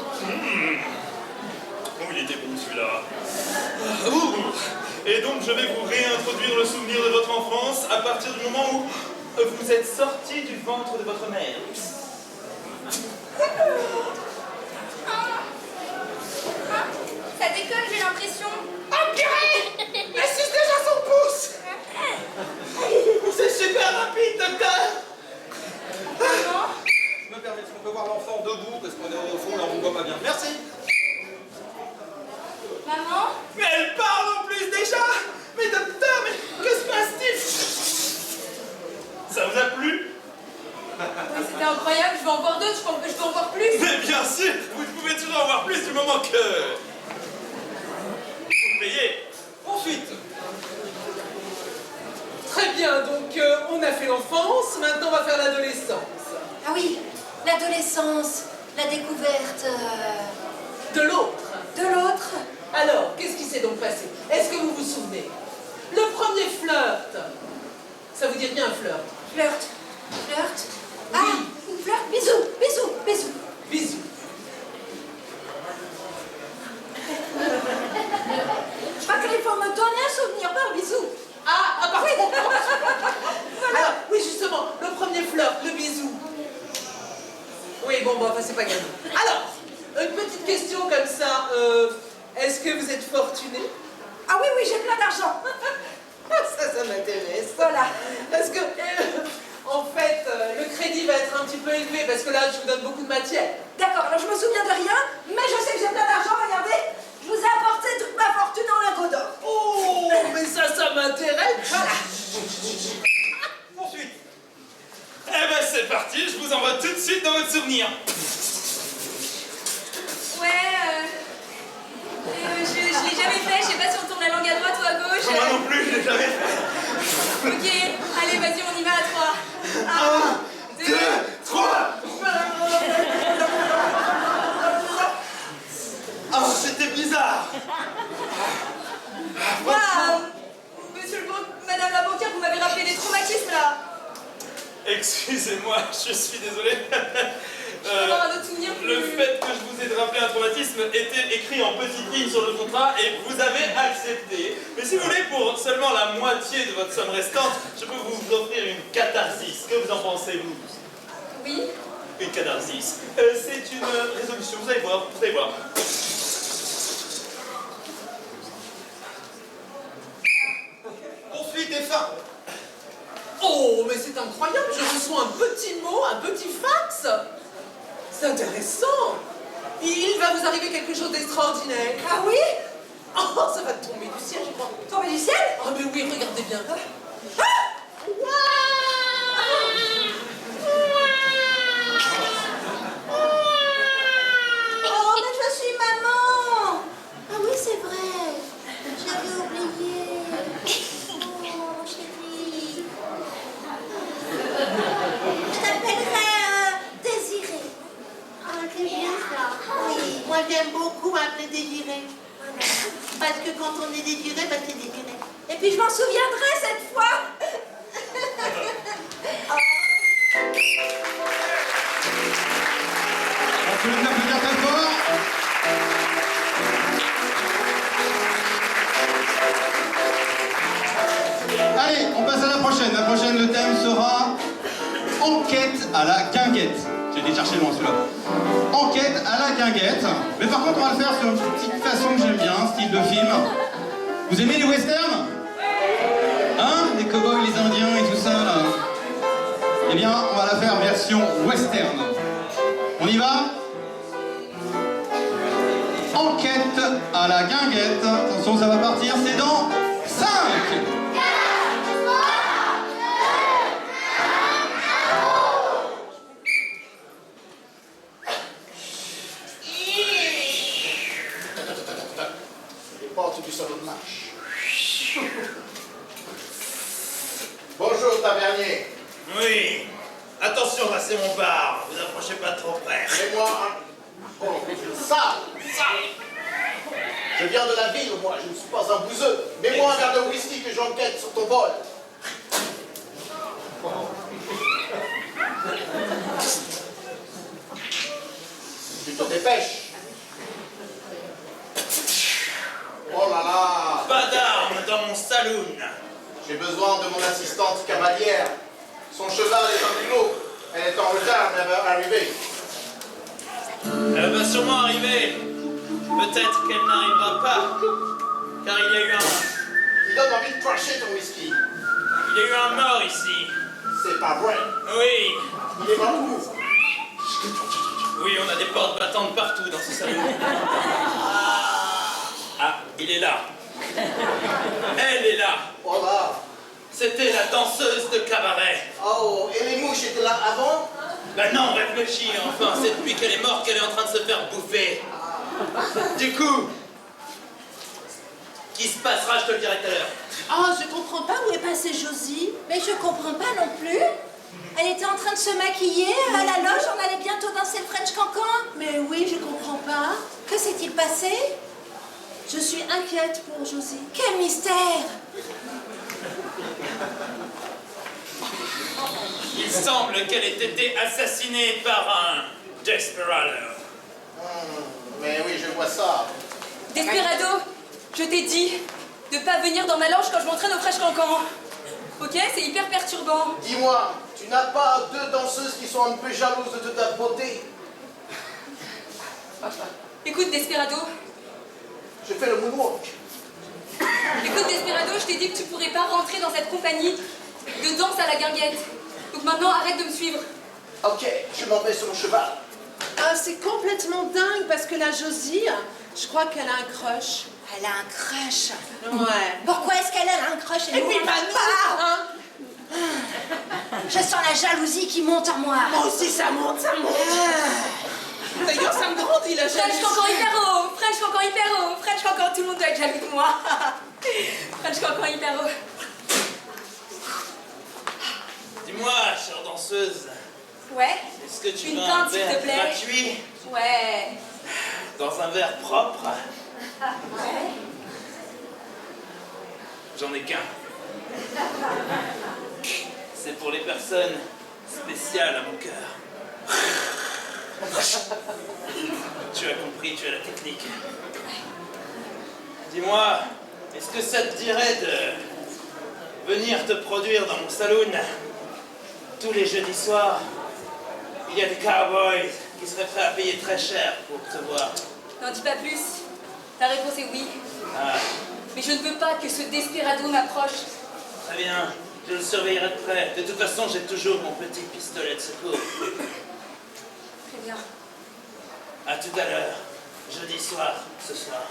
S10: il était bon celui-là. Et donc, je vais vous réintroduire le souvenir de votre enfance à partir du moment où vous êtes sorti du ventre de votre mère.
S7: Ça décolle, j'ai l'impression.
S9: Oh purée! Elle suce déjà son pouce! C'est super rapide, docteur!
S7: Maman?
S3: Je me permets, est-ce qu'on peut voir l'enfant debout parce qu'on est au fond, là on ne voit pas bien. Merci.
S7: Maman?
S10: Mais elle parle en plus déjà! Mais docteur, mais que se passe-t-il? Ça vous a plu?
S7: Oui, c'était incroyable, je vais en voir d'autres, je pense que je peux en voir plus.
S10: Mais bien sûr, vous pouvez toujours en voir plus du moment que... vous payez.
S9: Ensuite. Très bien, donc on a fait l'enfance, maintenant on va faire l'adolescence.
S4: Ah oui, l'adolescence, la découverte
S9: De l'autre.
S4: de l'autre.
S9: Alors, qu'est-ce qui s'est donc passé? Est-ce que vous vous souvenez? Le premier flirt. Ça vous dit rien, un flirt?
S4: Flirt. Flirt.
S9: Oui.
S4: Ah, une flirt. Bisous, bisous, bisous.
S9: Bisous.
S4: Je crois qu'il faut me donner un souvenir par bisou.
S9: Ah, pardon. Alors, oui, justement, le premier flirt, le bisou. Oui, bon, enfin, c'est pas gagné. Alors, une petite question comme ça. Est-ce que vous êtes fortuné?
S4: Ah oui, oui, j'ai plein d'argent.
S9: Ça m'intéresse.
S4: Voilà.
S9: Parce que, en fait, le crédit va être un petit peu élevé parce que là, je vous donne beaucoup de matière.
S4: D'accord, alors je me souviens de rien, mais je sais que j'ai plein d'argent, regardez. Je vous ai apporté toute ma fortune en lingots d'or.
S9: Oh, mais ça m'intéresse.
S4: Voilà.
S10: Poursuite. Eh ben c'est parti, je vous envoie tout de suite dans votre souvenir.
S7: Ouais, je l'ai jamais fait, je sais pas si on tourne la langue à droite ou à gauche.
S10: Moi non plus, je l'ai jamais fait.
S7: Ok, allez, vas-y, on y va à 3. 1, 2,
S10: 3. Oh, c'était bizarre.
S7: Waouh! Monsieur Madame la banquière, vous m'avez rappelé des traumatismes là.
S10: Excusez-moi, je suis désolé.
S7: Je peux avoir un autre souvenir plus...
S10: Le fait que je vous ai rappelé un traumatisme était écrit en petites lignes sur le contrat et vous avez accepté. Mais si vous voulez, pour seulement la moitié de votre somme restante, je peux vous offrir une catharsis. Que vous en pensez, vous?
S7: Oui.
S10: Une catharsis. C'est une résolution, vous allez voir, vous allez voir.
S3: Poursuite et fin.
S9: Oh, mais c'est incroyable, je reçois un petit mot, un petit fax. C'est intéressant. Il va vous arriver quelque chose d'extraordinaire.
S4: Ah oui?
S9: Oh, ça va tomber du ciel, je crois.
S4: Tomber du ciel?
S9: Ah, mais oui, regardez bien.
S4: Oh, mais je suis maman. Ah oui, c'est vrai. J'avais oublié. Oh, chérie. Je t'appellerai Désirée.
S11: Ah, c'est bien ça. Oui, moi j'aime beaucoup appeler Désiré. Parce que quand on est désiré, bah c'est désiré.
S4: Et puis je m'en souviendrai cette fois.
S3: On peut les applaudir très fort. Allez, on passe à la prochaine. La prochaine, le thème sera enquête à la guinguette. J'ai été chercher loin celui-là. Enquête à la guinguette. Mais par contre, on va le faire sur une petite façon que j'aime bien, style de film. Vous aimez les westerns? Hein? Les cow-boys, les indiens et tout ça, là. Eh bien, on va la faire version western. On y va? Enquête à la guinguette. Attention, ça va partir, c'est dans 5.
S8: panier.
S6: Oui. Attention, là c'est mon bar. Vous approchez pas trop près.
S8: Mets-moi un... Oh, ça. Je viens de la ville, moi, je ne suis pas un bouseux. Mets-moi un verre de whisky que j'enquête sur ton bol. Tu te dépêches. Oh là là.
S6: Pas d'armes dans mon saloon.
S8: J'ai besoin de mon assistante cavalière. Son cheval est un culot. Elle est en retard, mais elle va arriver.
S6: Elle va sûrement arriver. Peut-être qu'elle n'arrivera pas. Car il y a eu un...
S8: Il donne envie de cracher ton whisky.
S6: Il y a eu un mort ici.
S8: C'est pas vrai.
S6: Oui.
S8: Il est mort où?
S6: Oui, on a des portes battantes partout dans ce salon. Ah, il est là. Elle est là.
S8: Oh là.
S6: C'était la danseuse de cabaret.
S8: Oh, et les mouches étaient là avant?
S6: Bah non, réfléchis, enfin, c'est depuis qu'elle est morte qu'elle est en train de se faire bouffer. Du coup, qui se passera, je te le dirai tout à l'heure.
S4: Oh, je comprends pas où est passée Josie. Mais je comprends pas non plus. Elle était en train de se maquiller à la loge, on allait bientôt danser le French Cancan. Mais oui, je comprends pas. Que s'est-il passé? Je suis inquiète pour Josie. Quel mystère!
S6: Il semble qu'elle ait été assassinée par un Desperado.
S8: Mais oui, je vois ça.
S7: Desperado, je t'ai dit de pas venir dans ma loge quand je m'entraîne au French Cancan. Ok? C'est hyper perturbant.
S8: Dis-moi, tu n'as pas deux danseuses qui sont un peu jalouses de ta beauté?
S7: Écoute, Desperado.
S8: Je fais le moonwalk.
S7: Écoute, Desperado, je t'ai dit que tu pourrais pas rentrer dans cette compagnie de danse à la guinguette. Donc maintenant, arrête de me suivre.
S8: Ok, je m'en vais sur mon cheval.
S9: Ah, c'est complètement dingue parce que la Josie, je crois qu'elle a un crush.
S4: Elle a un crush.
S9: Ouais.
S4: Pourquoi est-ce qu'elle a un crush
S9: Et puis pas nous, hein.
S4: Je sens la jalousie qui monte en moi.
S9: Moi aussi, ça monte, ça monte. D'ailleurs, ça me grandit la
S7: French
S9: jalousie.
S7: Cancan hyper haut, French Cancan hyper haut, French Cancan, tout le monde doit être jaloux de moi. French Cancan hyper haut.
S6: Dis-moi, chère danseuse,
S7: Ouais?
S6: est-ce que tu
S7: Une
S6: veux un
S7: pinte, s'il te
S6: verre
S7: plaît.
S6: gratuit
S7: Ouais.
S6: dans un verre propre?
S7: Ouais.
S6: J'en ai qu'un. C'est pour les personnes spéciales à mon cœur. Tu as compris, tu as la technique. Dis-moi, est-ce que ça te dirait de venir te produire dans mon saloon tous les jeudis soirs? Il y a des cowboys qui seraient prêts à payer très cher pour te voir.
S7: N'en dis pas plus. La réponse est oui.
S6: Ah,
S7: Mais je ne veux pas que ce Desperado m'approche.
S6: très bien, je le surveillerai de près. De toute façon, j'ai toujours mon petit pistolet de secours.
S7: Très bien.
S6: À tout à l'heure, jeudi soir, ce soir.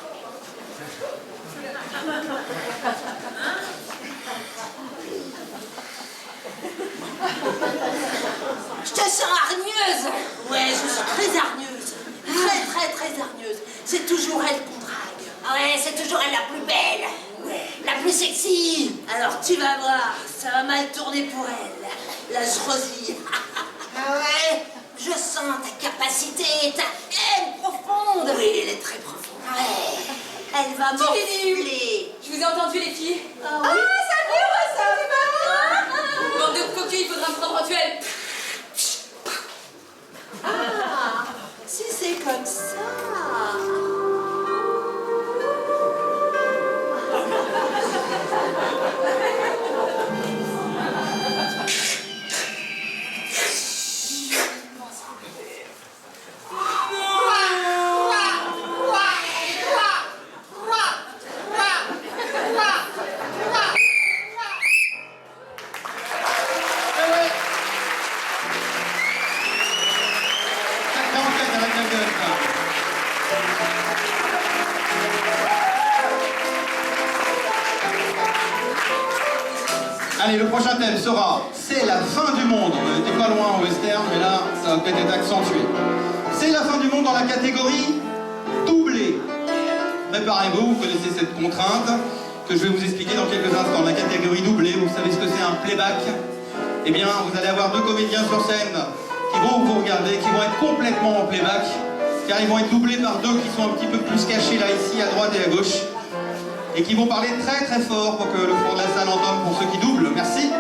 S4: Je te sens hargneuse.
S11: Ouais, je suis très hargneuse. Très hargneuse. C'est toujours elle qu'on drague.
S4: Ouais, c'est toujours elle la plus belle.
S11: Ouais.
S4: La plus sexy.
S11: Alors tu vas voir, ça va mal tourner pour elle. La Rosie.
S4: Ah ouais, je sens ta capacité, ta haine profonde.
S11: Oui, elle est très profonde.
S4: Ouais, elle va m'enfler.
S7: Je vous ai entendu, les filles.
S11: Ah oui.
S7: Bande de coquilles, il faudra me prendre en duel.
S11: Ah, si c'est comme ça.
S3: Allez, le prochain thème sera « C'est la fin du monde ». On n'était pas loin au western, mais là, ça va peut-être être accentué. C'est la fin du monde dans la catégorie doublé. Préparez-vous, vous connaissez cette contrainte que je vais vous expliquer dans quelques instants. La catégorie doublé, vous savez ce que c'est un playback? eh bien, vous allez avoir 2 comédiens sur scène qui vont vous regarder, qui vont être complètement en playback, car ils vont être doublés par 2 qui sont un petit peu plus cachés là, ici, à droite et à gauche, et qui vont parler très très fort pour que le fond de la salle entende pour ceux qui doublent. Merci.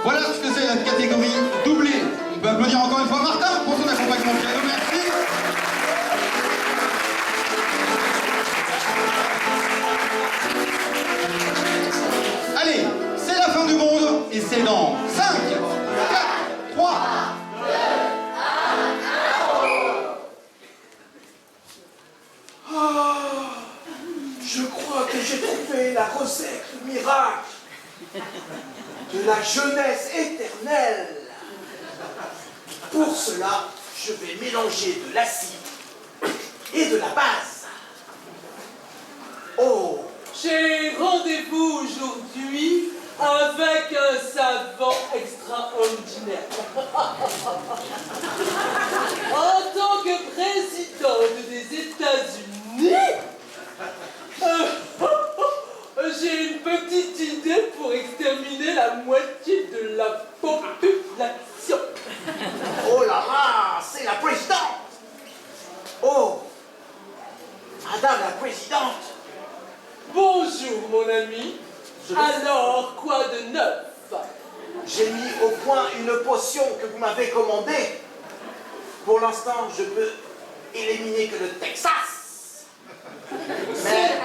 S3: Voilà ce que c'est la catégorie doublée. On peut applaudir encore une fois Martin pour son accompagnement piano. Merci. Allez, c'est la fin du monde et c'est dans 5, 4, 3, 2, 1.
S6: Je crois que j'ai trouvé la recette miracle de la jeunesse éternelle. Pour cela, je vais mélanger de l'acide et de la base. Oh,
S12: j'ai rendez-vous aujourd'hui avec un savant extraordinaire. En tant que présidente des États-Unis, j'ai une petite idée pour exterminer la moitié de la population.
S6: Oh là là, c'est la présidente. Oh, Madame la présidente.
S12: Bonjour mon ami. Alors, quoi de neuf?
S6: J'ai mis au point une potion que vous m'avez commandée. Pour l'instant, je peux éliminer que le Texas. Mais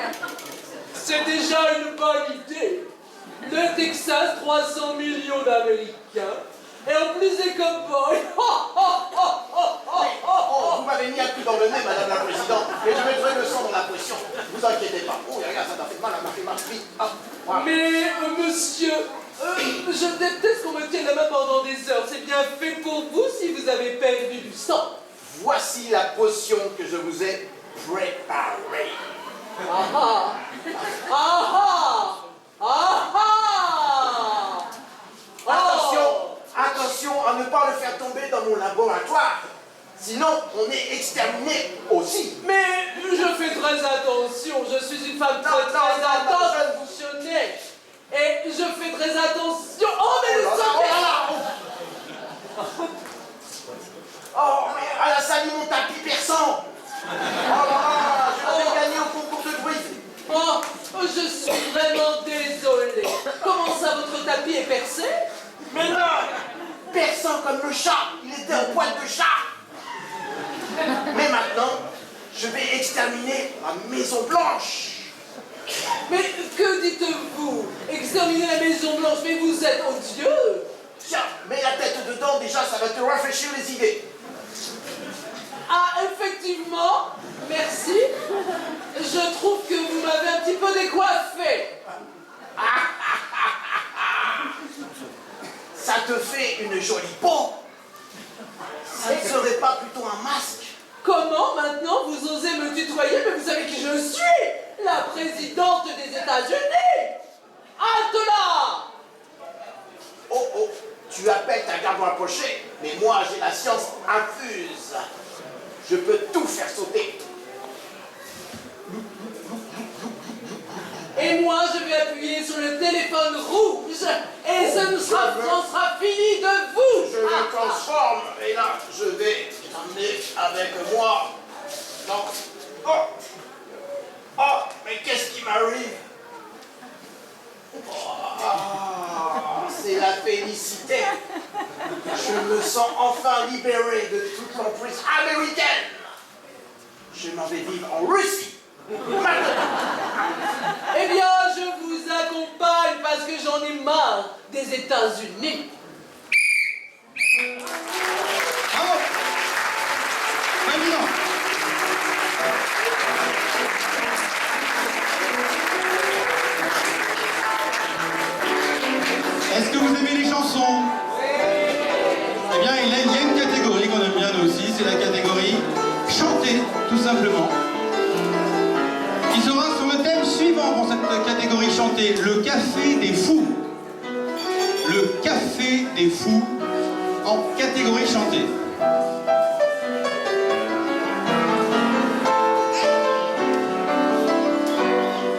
S12: c'est déjà une bonne idée. Le Texas, 300 millions d'Américains. Et en plus des cow-boys.
S6: Vous m'avez mis un coup dans le nez, Madame la Présidente, et je mettrai le sang dans la potion. Vous inquiétez pas. Oh, regarde, ça t'a fait mal, ça m'a fait mal. Vite. Ah, voilà.
S12: Mais, monsieur, je déteste qu'on me tienne la main pendant des heures. C'est bien fait pour vous si vous avez perdu du sang.
S6: Voici la potion que je vous ai préparée.
S12: Ah ah! Ah ah! Ah ah!
S6: Attention à ne pas le faire tomber dans mon laboratoire. Sinon, on est exterminé aussi.
S12: Mais je fais très attention. Je suis une femme très attentionnée. Et je fais très attention. Oh, mais le sang!
S6: Oh, mais elle a sali mon tapis persan. Oh là là, je l'avais gagné au concours de bruit.
S12: Oh, je suis vraiment désolée. Comment ça, votre tapis est percé?
S6: Mais non, persan comme le chat. Il était en poil de chat. Mais maintenant, je vais exterminer la Maison Blanche.
S12: Mais que dites-vous? Exterminer la Maison Blanche, mais vous êtes odieux.
S6: Tiens, mets la tête dedans, déjà ça va te rafraîchir les idées.
S12: Ah, effectivement, merci. Je trouve que vous m'avez un petit peu décoiffé.
S6: Ça te fait une jolie peau. Ça ne serait pas plutôt un masque?
S12: Comment maintenant vous osez me tutoyer, mais vous savez qui je suis? La présidente des États-Unis. Halte là!
S6: Oh oh, tu appelles ta garde rapprochée, mais moi j'ai la science infuse. Je peux tout faire sauter.
S12: Et moi, je vais appuyer sur le téléphone rouge et ce sera fini de vous.
S6: Je me transforme et là, je vais t'emmener avec moi. Non. Oh, oh, mais qu'est-ce qui m'arrive? Oh, c'est la félicité. Je me sens enfin libéré de toute l'emprise américaine. Je m'en vais vivre en Russie.
S12: Eh bien, je vous accompagne parce que j'en ai marre des États-Unis.
S3: Bravo. Très bien. Est-ce que vous aimez les chansons? Eh bien, il y a une catégorie qu'on aime bien nous aussi, c'est la catégorie chanter, tout simplement. Qui sera sur le thème suivant pour cette catégorie chantée, le café des fous. Le café des fous en catégorie chantée.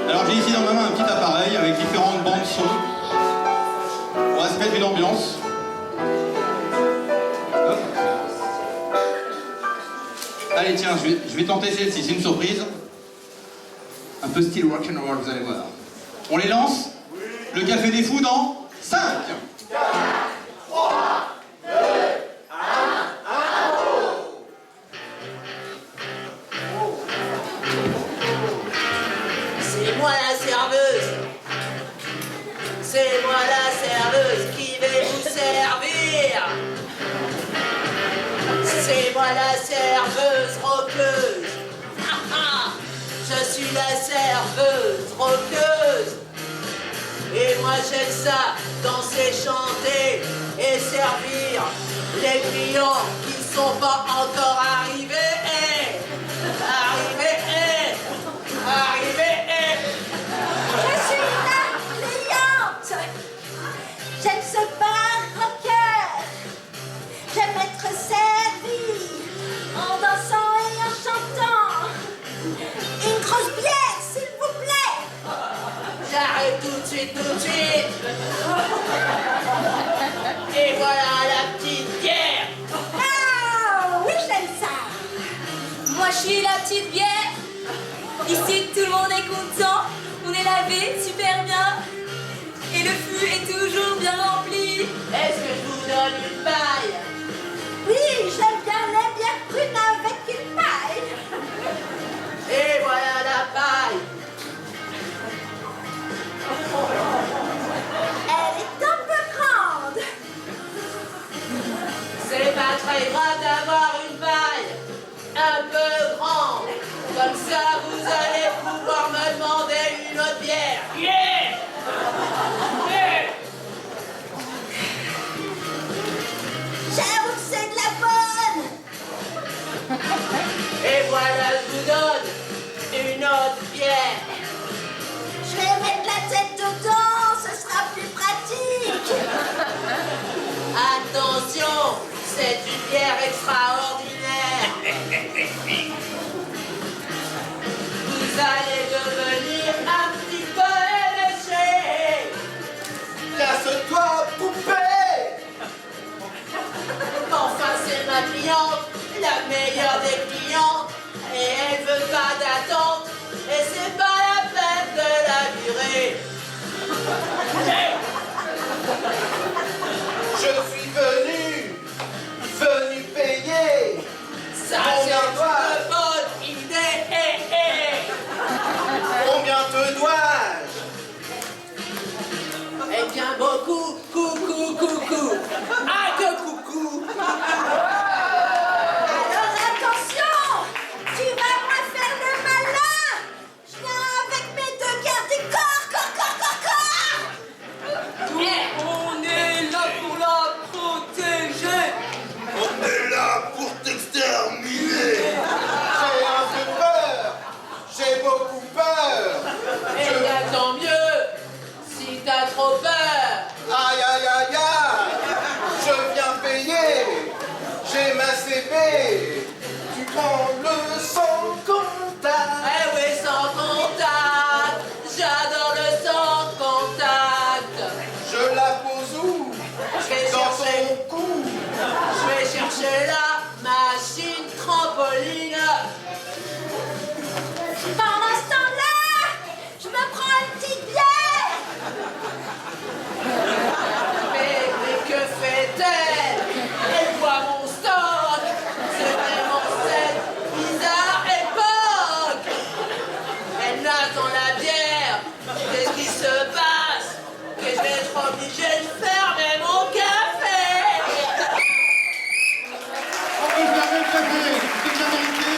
S3: Alors j'ai ici dans ma main un petit appareil avec différentes bandes son. On va se mettre mettre une ambiance. Hop. Allez, tiens, je vais tenter celle-ci, c'est une surprise. Un peu style rock'n'roll, vous allez voir. On les lance? Le Café des Fous dans 5, 4, 3, 2, 1,
S11: C'est moi la serveuse. C'est moi la serveuse qui vais vous servir. C'est moi la serveuse roqueuse. Je suis la serveuse roqueuse. Et moi j'aime ça, danser, chanter et servir les clients qui sont pas encore arrivés. Arrivés.
S4: Je suis la cliente. J'aime ce bar rocker. J'aime être servie en dansant et en chantant. Une grosse bière, s'il vous plaît.
S11: J'arrive tout de suite. Et voilà la petite bière.
S4: Ah, oui, j'aime ça.
S7: Moi je suis la petite bière. Ici tout le monde est content. On est lavé super bien. Et le fût est toujours bien rempli.
S11: Est-ce que je vous donne une paille?
S4: Oui, j'aime bien les bières brunes avec une paille.
S11: Et voilà la paille.
S4: Elle est un peu grande.
S11: C'est pas très grave d'avoir une paille un peu grande. Comme ça, vous allez pouvoir me demander une autre bière. Yeah!
S4: J'avoue que c'est de la bonne.
S11: Et voilà, je vous donne une autre bière.
S4: Je vais mettre la tête dedans, ce sera plus pratique.
S11: Attention, c'est une bière extraordinaire. Vous allez devenir un petit peu éméché.
S8: Casse-toi, poupée!
S11: Enfin, c'est ma cliente, la meilleure des clientes. Et elle veut pas d'attente. Et c'est pas la peine de la virer.
S8: Je suis venu payer.
S11: Ça, c'est une bonne idée.
S8: Combien te dois-je?
S11: Eh bien, beaucoup. Coucou. Ah, que coucou.
S4: Alors attention, tu vas pas faire le malin. Je viens avec mes deux gardes corps.
S12: On est là pour la protéger.
S8: On est là pour t'exterminer. J'ai un peu peur. J'ai beaucoup peur.
S11: Eh bien, tant mieux. Si t'as trop peur.
S8: Aïe. Je viens payer. J'ai ma CB. Tu prends le sans contact.
S11: Eh oui, sans contact. J'adore le sans contact.
S8: Je la pose où?
S11: Je vais
S8: Dans
S11: chercher.
S8: ton cou.
S11: Je vais chercher la machine trampoline.
S4: Pendant ce temps-là, je me prends une petite bière.
S11: Mais que fait-elle? Elle voit mon stock. C'est vraiment cette bizarre époque. Elle attend la bière. Qu'est-ce qui se passe? Que je vais être obligé de fermer mon café.
S3: On peut fermer le café, c'est bien mérité.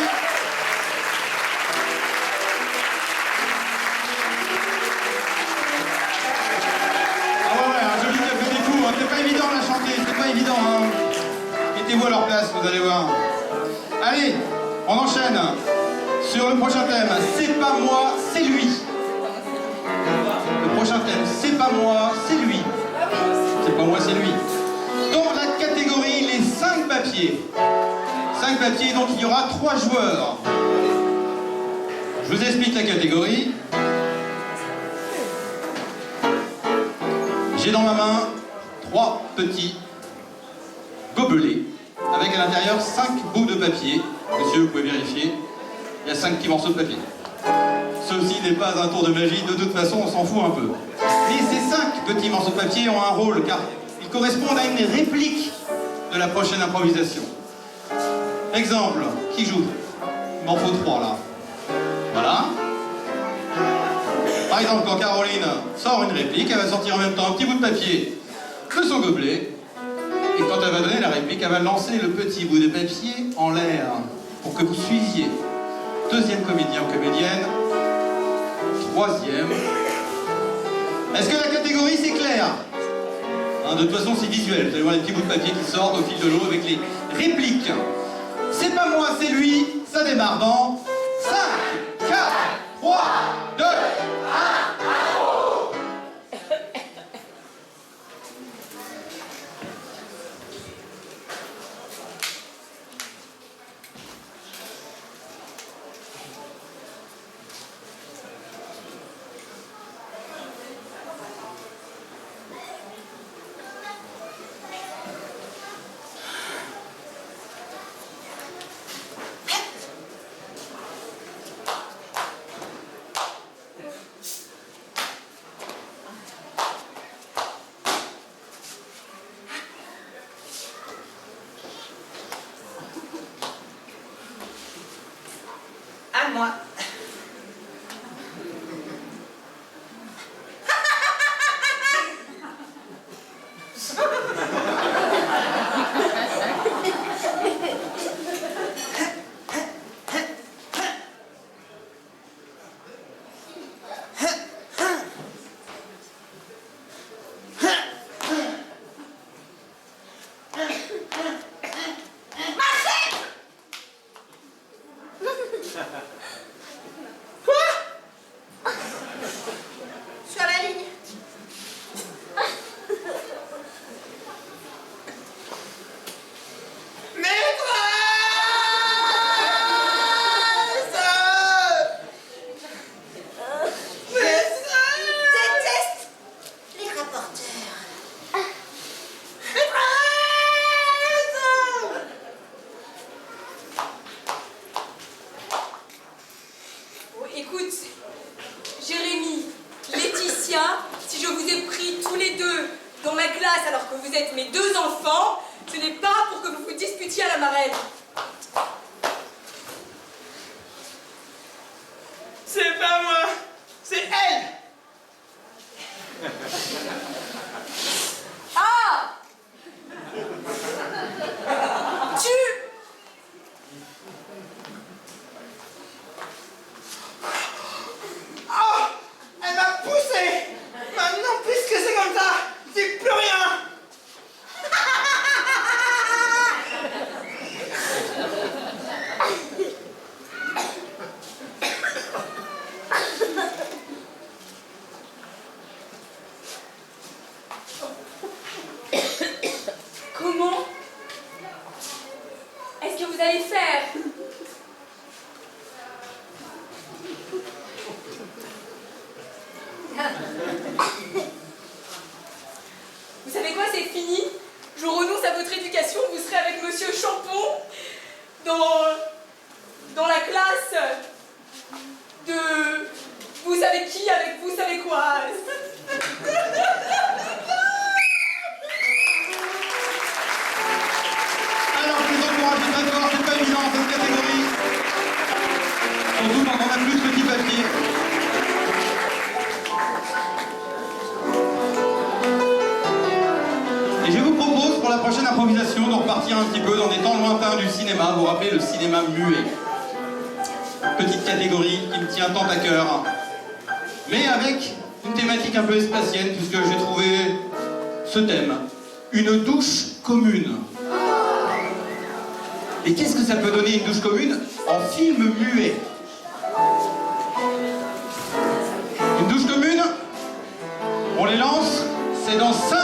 S3: Ah ouais, un joli Café des Fous, hein. C'est pas évident à chanter, c'est pas évident. Hein. Mettez-vous à leur place, vous allez voir. Allez, on enchaîne sur le prochain thème. C'est pas moi, c'est lui. Le prochain thème, c'est pas moi, c'est lui. C'est pas moi, c'est lui. Dans la catégorie les 5 papiers. 5 papiers, donc il y aura 3 joueurs. Je vous explique la catégorie. J'ai dans ma main 3 petits gobelets avec à l'intérieur 5 bouts de papier. Monsieur, vous pouvez vérifier, il y a 5 petits morceaux de papier. Ceci n'est pas un tour de magie, de toute façon on s'en fout un peu. Mais ces 5 petits morceaux de papier ont un rôle car ils correspondent à une réplique de la prochaine improvisation. Exemple, qui joue? Il m'en faut 3 là. Voilà. Par exemple, quand Caroline sort une réplique, elle va sortir en même temps un petit bout de papier de son gobelet. Et quand elle va donner la réplique, elle va lancer le petit bout de papier en l'air pour que vous suiviez. Deuxième comédien ou comédienne. Troisième. Est-ce que la catégorie c'est clair? Hein, de toute façon c'est visuel. Vous allez voir les petits bouts de papier qui sortent au fil de l'eau avec les répliques. C'est pas moi, c'est lui. Ça démarre dans 5, 4, 3, 2, 1.
S11: À moi.
S4: Sur la ligne. Déteste les rapporteurs.
S7: Bon, écoute, Jérémy, Laetitia, si je vous ai pris tous les deux dans ma classe alors que vous êtes mes 2 enfants, ce n'est pas pour que vous vous disputiez à la marraine.
S6: C'est pas moi, c'est elle.
S7: Ah! Tu...
S6: Oh, elle m'a poussé. Maintenant, puisque c'est comme ça, c'est plus rien.
S7: Comment est-ce que vous allez faire? Vous savez quoi, c'est fini. Je renonce à votre éducation, vous serez avec Monsieur Champon dans la classe de... Vous savez qui avec vous savez quoi.
S3: Alors je les encourage très fort, c'est pas évident cette catégorie. Surtout quand on a plus de petits papiers. Et je vous propose pour la prochaine improvisation de repartir un petit peu dans des temps lointains du cinéma. Vous vous rappelez le cinéma muet. Petite catégorie qui me tient tant à cœur. Mais avec une thématique un peu espacienne puisque j'ai trouvé ce thème. Une douche commune. Et qu'est-ce que ça peut donner une douche commune en film muet? Une douche commune, on les lance, c'est dans 5.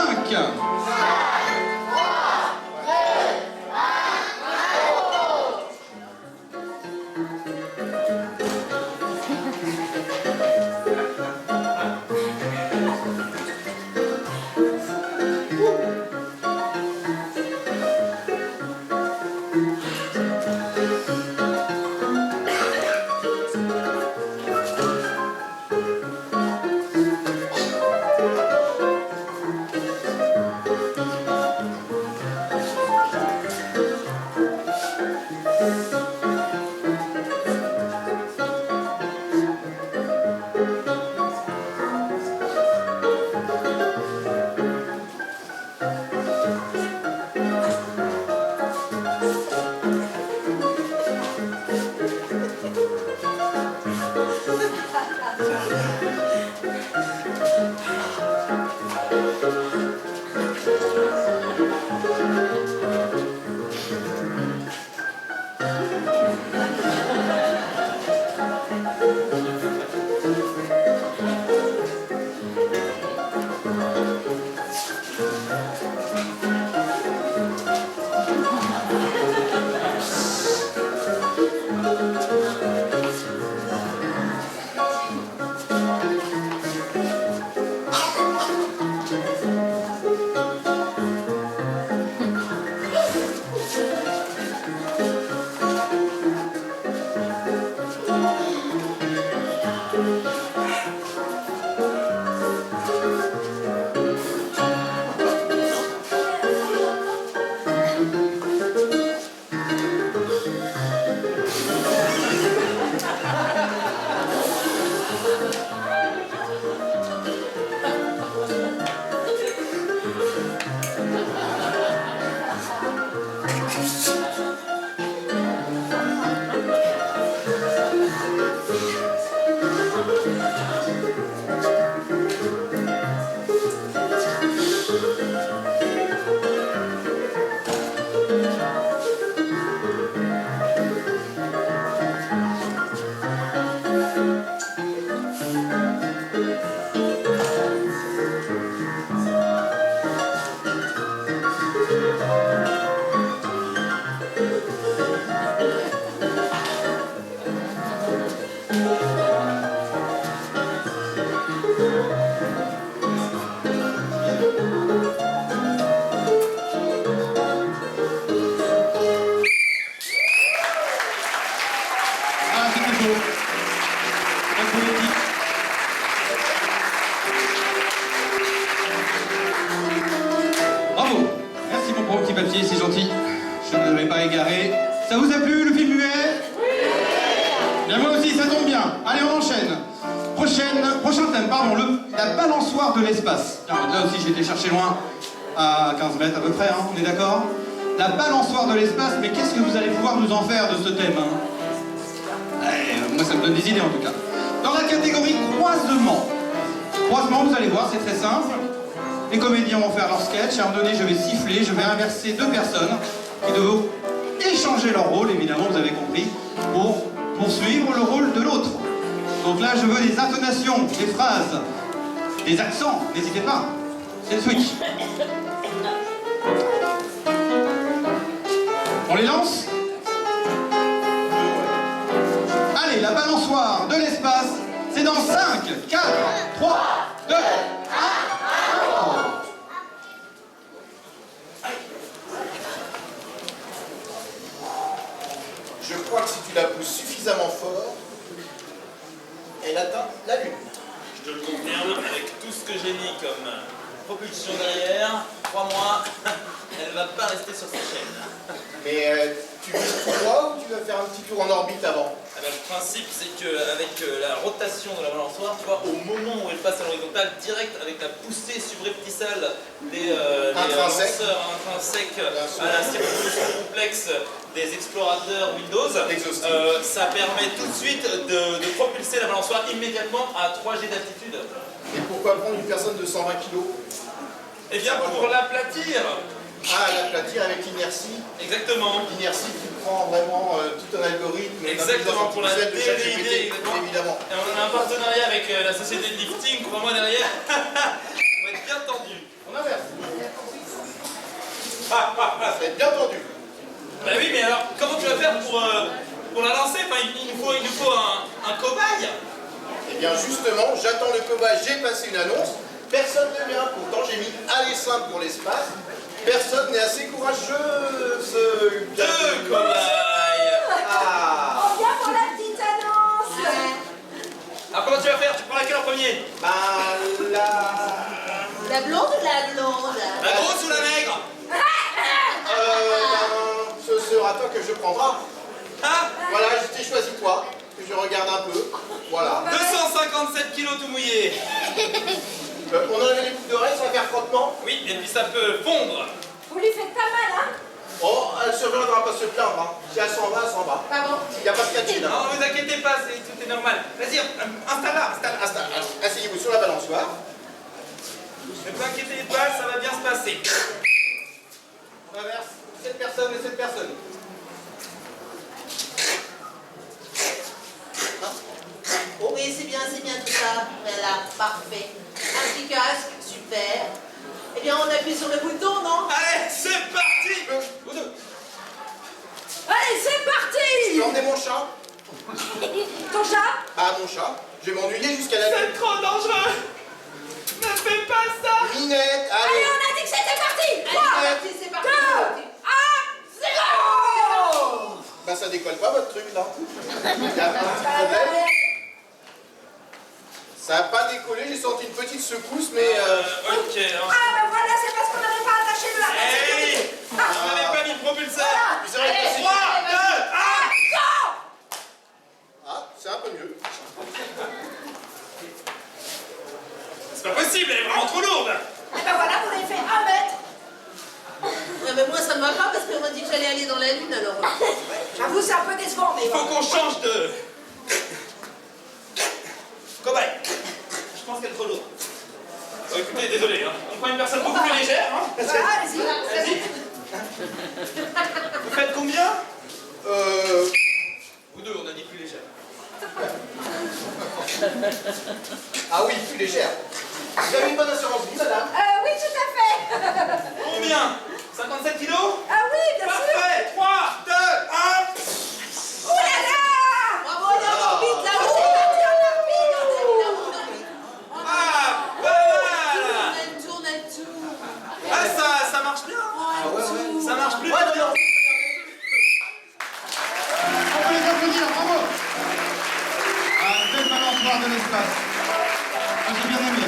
S3: petit papier, c'est gentil. Je ne vais pas égarer. Ça vous a plu, le film muet? Bien, moi aussi, ça tombe bien. Allez, on enchaîne. Prochain thème, pardon, la balançoire de l'espace. Tiens, là aussi, j'ai été chercher loin, à 15 mètres à peu près, hein, on est d'accord? La balançoire de l'espace, mais qu'est-ce que vous allez pouvoir nous en faire de ce thème, hein? Moi, ça me donne des idées, en tout cas. Dans la catégorie croisement. Croisement, vous allez voir, c'est très simple. Les comédiens vont faire leur sketch, et à un moment donné, je vais siffler, je vais inverser deux personnes qui doivent échanger leur rôle, évidemment, vous avez compris, pour poursuivre le rôle de l'autre. Donc là, je veux des intonations, des phrases, des accents, n'hésitez pas. C'est le switch. On les lance? Allez, la balançoire de l'espace, c'est dans 5, 4, 3, 2, 1.
S8: Je crois que si tu la pousses suffisamment fort, elle atteint la Lune.
S13: Je te le confirme, avec tout ce que j'ai mis comme propulsion derrière, crois-moi, elle va pas rester sur sa chaîne.
S8: Mais tu veux tout droit ou tu vas faire un petit tour en orbite avant?
S13: Ah ben, le principe, c'est qu'avec la rotation de la balançoire, tu vois, au moment où elle passe à l'horizontale, direct avec la poussée subrepticale des lanceurs intrinsèques à la circulation complexe des explorateurs Windows, ça permet tout de suite de propulser la balançoire immédiatement à 3 G d'altitude.
S8: Et pourquoi prendre une personne de 120 kg?
S13: Eh bien, pour l'aplatir.
S8: Ah, l'aplatir avec l'inertie.
S13: Exactement.
S8: L'inertie qui prend vraiment tout un algorithme.
S13: Exactement, pour la
S8: DLD, évidemment.
S13: Et on a un partenariat avec la société de lifting, crois-moi derrière. On va être bien tendu.
S8: On inverse. Ça va être bien tendu.
S13: Bah oui, mais alors, comment tu vas faire pour la lancer? Enfin, il nous faut un cobaye.
S8: Eh bien, justement, j'attends le cobaye, j'ai passé une annonce. Personne ne vient, pourtant j'ai mis aller simple pour l'espace. Personne n'est assez courageux,
S13: Deux cobayes.
S8: Ah.
S4: On vient pour la petite annonce.
S13: Alors, comment tu vas faire? Tu prends laquelle en premier?
S11: La blonde ou la blonde?
S13: La grosse ou la maigre?
S8: Ce sera toi que je prendrai.
S13: Hein?
S8: Voilà, je t'ai choisi toi, que je regarde un peu. Voilà.
S13: 257 kilos tout mouillé.
S8: On enlève les boucles d'oreilles, ça va faire frottement.
S13: Oui, et puis ça peut fondre.
S4: Vous lui faites pas mal, hein?
S8: Oh, elle se reviendra pas se plaindre. Hein. Si elle s'en va, elle s'en va.
S11: Pardon?
S8: Il n'y a pas de catine. Hein.
S13: Non, ne vous inquiétez pas, tout est normal. Vas-y, installe-la.
S8: Asseyez-vous sur la balançoire.
S13: Ne vous inquiétez pas, ça va bien se passer.
S8: On inverse. Cette personne et cette personne.
S11: Oh oui, c'est bien tout ça. Voilà, parfait. Un petit casque, super. Eh bien, on appuie sur le bouton, non?
S13: Allez, c'est parti.
S4: Allez, c'est parti!
S8: Je peux emmener mon chat?
S4: Ton chat?
S8: Ah, mon chat. Je vais m'ennuyer jusqu'à la nuit.
S13: C'est trop dangereux. Ne fais pas ça.
S8: Minette,
S4: Allez,
S8: allez.
S4: on a dit que c'était parti!
S11: Allez, c'est parti.
S4: 2, 1, 0!
S8: Bah, ça décolle pas votre truc, là. Il y a un petit problème. Ça n'a pas décollé, j'ai senti une petite secousse, mais...
S13: Ok.
S4: Ah, ben voilà, c'est parce qu'on n'avait pas attaché le
S13: Hey, on n'avait pas mis le propulseur.
S8: Vous aurez
S11: Allez,
S8: passé-
S13: 3, 2, 1.
S8: Ah, c'est un peu mieux.
S13: C'est pas possible, elle est vraiment trop lourde.
S4: Et ben voilà, vous l'avez fait 1 mètre.
S11: Ah, mais moi, ça ne va pas parce qu'on m'a dit que j'allais aller dans la lune, alors.
S4: J'avoue, c'est un peu décevant, mais
S13: Il faut
S4: bon.
S13: qu'on change de... Cobaye. Je pense qu'elle est trop lourde. Oh, écoutez, désolé, hein. On prend une personne beaucoup plus légère, hein.
S4: Voilà, allez-y.
S13: Vas-y. Vous faites combien? Vous deux, on a dit plus légère.
S8: Ah oui, plus légère. Vous avez une bonne assurance vie, madame?
S4: Oui, tout à fait.
S13: Combien? 57 kilos?
S4: Ah oui, bien sûr.
S13: Parfait. 3, 2, 1.
S4: Ouh là là!
S11: Bravo, on est en orbite, là-haut.
S13: Ah, voilà.
S11: Elle tourne.
S13: Ah, ça marche bien.
S8: Ah ouais, ouais.
S13: Ça marche plus.
S8: Ouais, non, non.
S3: On peut les applaudir, bravo! Ah, belle balançoire de l'espace. Moi, j'ai bien aimé.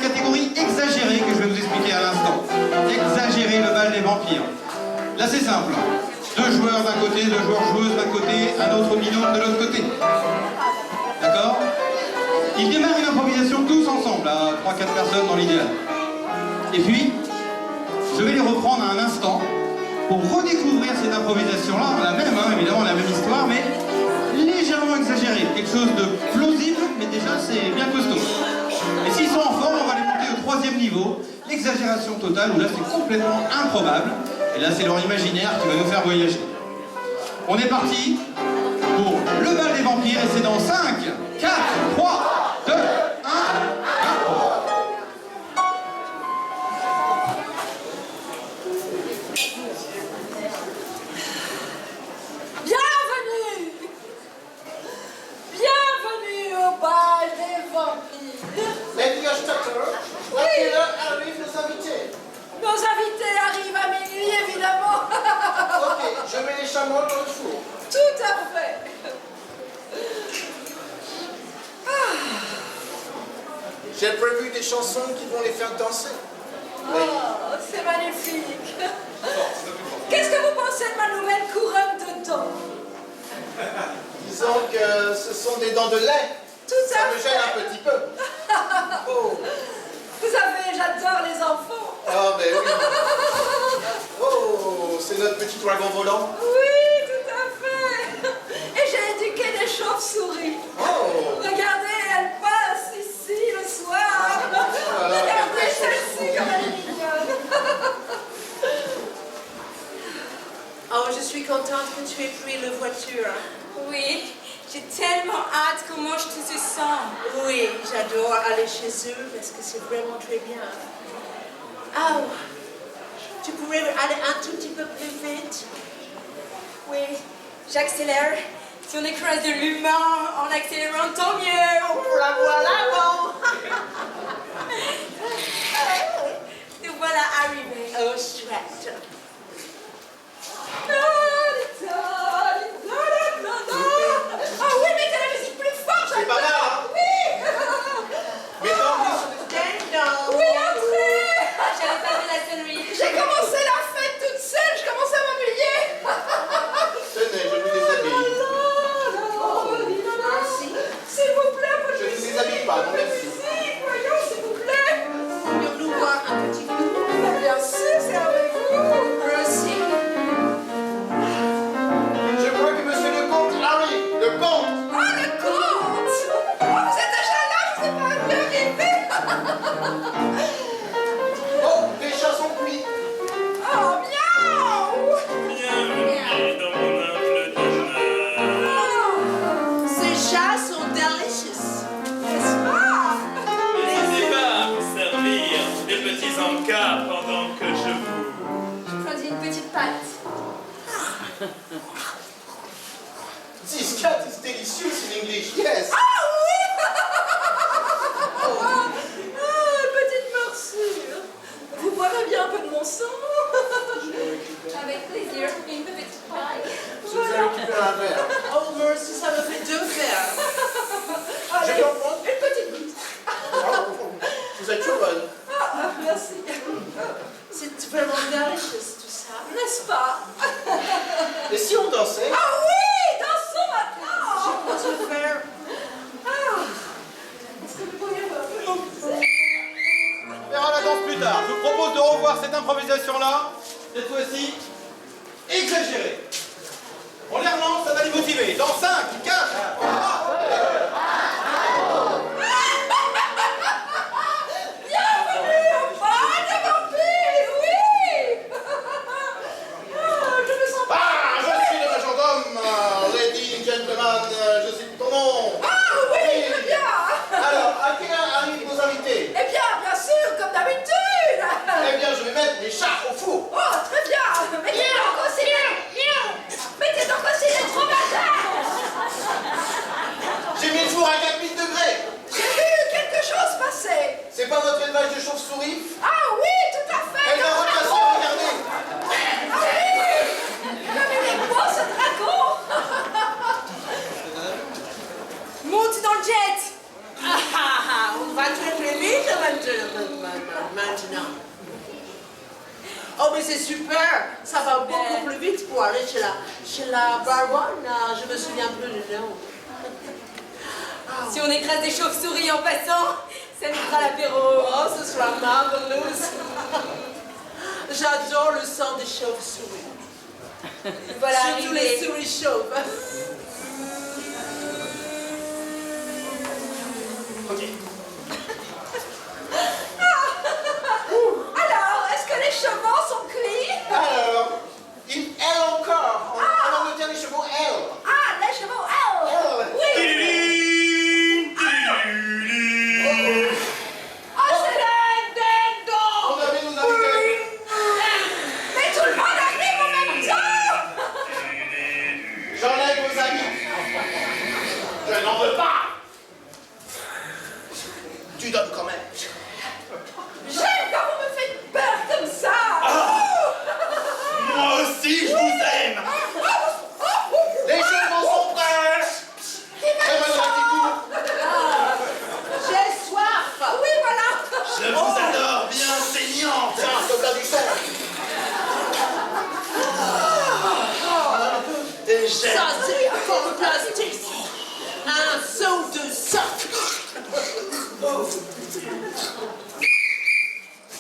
S3: catégorie exagérée que je vais vous expliquer à l'instant. Exagérer le bal des vampires. Là c'est simple. 2 joueurs d'un côté, 2 joueurs-joueuses d'un côté, un autre binôme de l'autre côté. D'accord? Ils démarrent une improvisation tous ensemble, à 3-4 personnes dans l'idéal. Et puis, je vais les reprendre à un instant pour redécouvrir cette improvisation-là, la même, hein, évidemment la même histoire, mais légèrement exagérée. Quelque chose de plausible, mais déjà c'est bien costaud. Et s'ils sont en forme, on va les monter au 3e niveau, l'exagération totale, où là c'est complètement improbable. Et là c'est leur imaginaire qui va nous faire voyager. On est parti pour le bal des vampires et c'est dans 5, 4, 3, 2, 1, 1.
S4: Bienvenue au bal des vampires.
S8: Lady Ashtatter, à quelle heure arrivent nos invités?
S4: Nos invités arrivent à minuit, évidemment.
S8: Ok, je mets les chameaux dans le four.
S4: Tout à fait.
S8: J'ai prévu des chansons qui vont les faire danser.
S4: Oh, c'est magnifique. Qu'est-ce que vous pensez de ma nouvelle couronne de dents?
S8: Disons que ce sont des dents de lait.
S4: Tout
S8: Ça
S4: à
S8: me
S4: fait.
S8: gêne un petit peu. Oh.
S4: Vous savez, j'adore les enfants.
S8: Ah, mais oui. Oh, c'est notre petit dragon volant.
S4: Oui, tout à fait. Et j'ai éduqué des chauves-souris.
S8: Oh.
S4: Regardez, elles passent ici le soir. Regardez celle-ci comme elle est mignonne.
S11: Oh, je suis contente que tu aies pris la voiture.
S7: Oui, j'ai tellement hâte qu'on mange tous ensemble.
S11: Oui, j'adore aller chez eux parce que c'est vraiment très bien. Oh, tu pourrais aller un tout petit peu plus vite?
S7: Oui, j'accélère. Si on écrase de l'humain en accélérant, tant mieux.
S11: Oh, la voilà, bon.
S7: Nous voilà arrivés.
S11: Oh, chouette.
S4: Ah oui, mettez la musique plus fort,
S8: C'est pas mal, hein?
S4: Oui.
S8: Mais non,
S4: Oui, entrez.
S7: J'avais pas vu la sonnerie.
S4: J'ai commencé la fête toute seule, je commence à m'ennuyer.
S8: tenez, je vous déshabille.
S11: Merci.
S4: S'il vous plaît, votre
S8: Je ne
S4: musique.
S8: déshabille pas, non merci.
S4: Musique, voyons, s'il vous plaît.
S11: Pourrions-nous voir un petit coup?
S4: Bien sûr, c'est avec vous.
S11: Merci.
S8: Je crois que monsieur le comte arrive. Le comte.
S4: Oh, le comte. Oh, vous êtes déjà là, je vous ai pas vu arriver.
S8: Oh, les chats sont cuits.
S4: Oh, miaou.
S10: Bienvenue dans mon humble demeure.
S11: Ces chats sont delicious.
S4: N'est-ce pas?
S10: N'hésitez pas à vous servir des petits encas pendant que je vous...
S7: Je produis une petite pâte.
S8: This cat is delicious in English, yes.
S4: Ah oui. Ah, petite morsure. Vous boirez bien un peu de mon sang.
S7: Avec plaisir. Une petite paille.
S8: Je vous ai récupéré un verre.
S11: Oh, merci, ça me fait 2 verres.
S8: Je
S4: Allez,
S8: peux en prendre?
S4: une petite goutte.
S8: Vous êtes trop bonne.
S4: Ah, merci.
S11: C'est vraiment delicious, tout ça.
S4: N'est-ce pas?
S8: Et si on dansait?
S4: Ah oui, dansons maintenant.
S11: Je peux te faire...
S4: Ah. Est-ce que vous pourriez me...
S3: On verra la danse plus tard. Je vous propose de revoir cette improvisation-là, cette fois-ci exagérée. On les relance, ça va les motiver. Dans 5, 4, 3,
S4: Bienvenue au bal des vampires, oui. Je me sens pas...
S8: Ah, je suis le majordome. Lady, gentlemen, je sais plus ton nom.
S4: Ah oui, très bien.
S8: Alors, à quelle heure arrivent nos invités?
S4: Eh bien sûr, comme d'habitude.
S8: Eh bien, je vais mettre les chats au four.
S4: Oh, très bien. Mettez donc aussi mettez donc aussi les dromadaires.
S8: J'ai mis le four à 4000 degrés.
S4: J'ai vu quelque chose passer.
S8: C'est pas votre élevage de chauves-souris?
S4: Ah oui, tout à fait.
S8: Elle va repasser, regardez.
S4: Ah oui. Comme il est beau ce dragon.
S7: Monte dans le jet.
S11: On va très très vite maintenant. Oh, mais c'est super! Ça va beaucoup plus vite pour aller chez la baronne. Je me souviens plus du nom.
S7: Si on écrase des chauves-souris en passant, ça nous fera l'apéro.
S11: Oh, ce sera marvelous. J'adore le sang des chauves-souris.
S7: Voilà,
S11: surtout les souris chauves.
S8: Ok.
S4: Alors, est-ce que les chevaux sont cuits?
S8: Alors, une L encore. En Angleterre, les chevaux L.
S4: Ah, les chevaux, oh! Oui! Oh, c'est
S8: On avait nos invités.
S4: Mais tout le monde arrive en même temps!
S8: J'enlève vos amis. Je n'en veux pas. Tu donnes quand même.
S4: J'aime quand vous me faites peur comme ça!
S8: Moi aussi, je vous aime. Les chevaux sont prêts.
S11: J'ai soif!
S4: Oui, voilà!
S8: Je vous adore, bien saignante. Tiens, ce plat du sang. Des
S11: Ça,
S8: gemmes.
S11: c'est fantastique! Un saut de sang!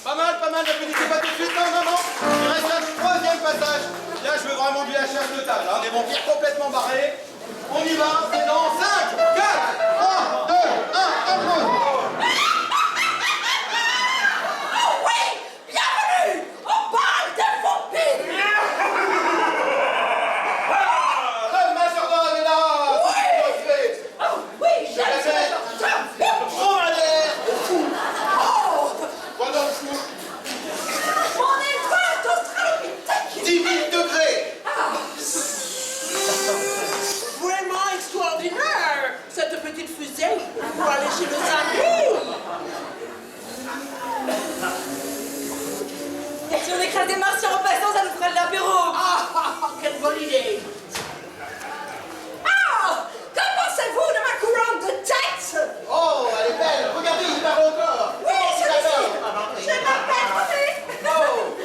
S3: Pas mal, n'applaudissez pas tout de suite, non. Il reste un troisième passage. Là, je veux vraiment du lâchage total, hein. Des vampires complètement barrés. On y va, c'est dans 5, 4, 3, 2, 1, impose.
S4: Oh oui! Bienvenue! On parle de vampires!
S8: Le majordome est là.
S4: Oui! Oh oui, j'aime ce genre.
S8: Dromadaire.
S4: Oh!
S8: Quoi dans le fou?
S4: On est loin d'Australopithèque!
S8: 10 000 degrés.
S11: Vraiment extraordinaire! Cette petite fusée pour aller chez nos amis!
S7: Si on écrase des martiens en passant, ça nous fera de l'apéro.
S11: Quelle bonne idée!
S4: Ah! Qu'en pensez-vous de ma couronne de tête?
S8: Oh, elle est belle. Regardez, il parle encore.
S4: Oui,
S8: Comment tu
S4: celui-ci!
S8: t'appelles?
S4: Je m'appelle René!
S8: Oh.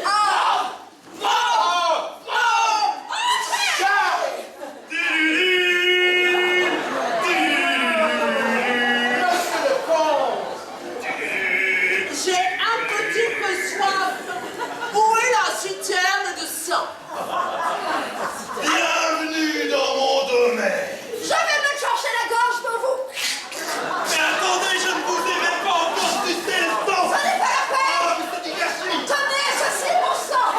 S4: Ah!
S11: J'ai un petit peu soif! Où est la citerne de sang?
S8: Bienvenue dans mon domaine.
S4: Je vais me chercher la gorge pour vous!
S8: Mais attendez, je ne vous ai même pas encore sucé le sang.
S4: Ça n'est pas la peine!
S8: Oh, mais c'est diverti.
S4: Tenez, ceci est mon sang!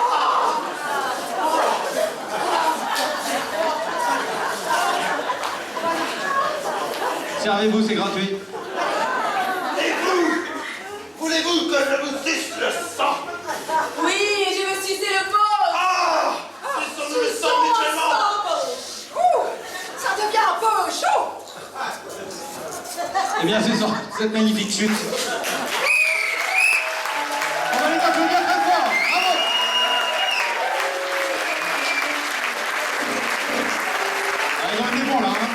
S3: Servez-vous, c'est gratuit.
S8: Et vous? Voulez-vous que je vous suce le sang?
S7: Oui, je veux sucer le pauvre.
S8: Ah! Suçons-nous le sang mutuellement.
S4: Ouh! Ça devient un peu chaud!
S3: Eh bien, c'est sur cette magnifique chute. On va les applaudir très fort. Bravo. Ah, ils ont été bons là, hein.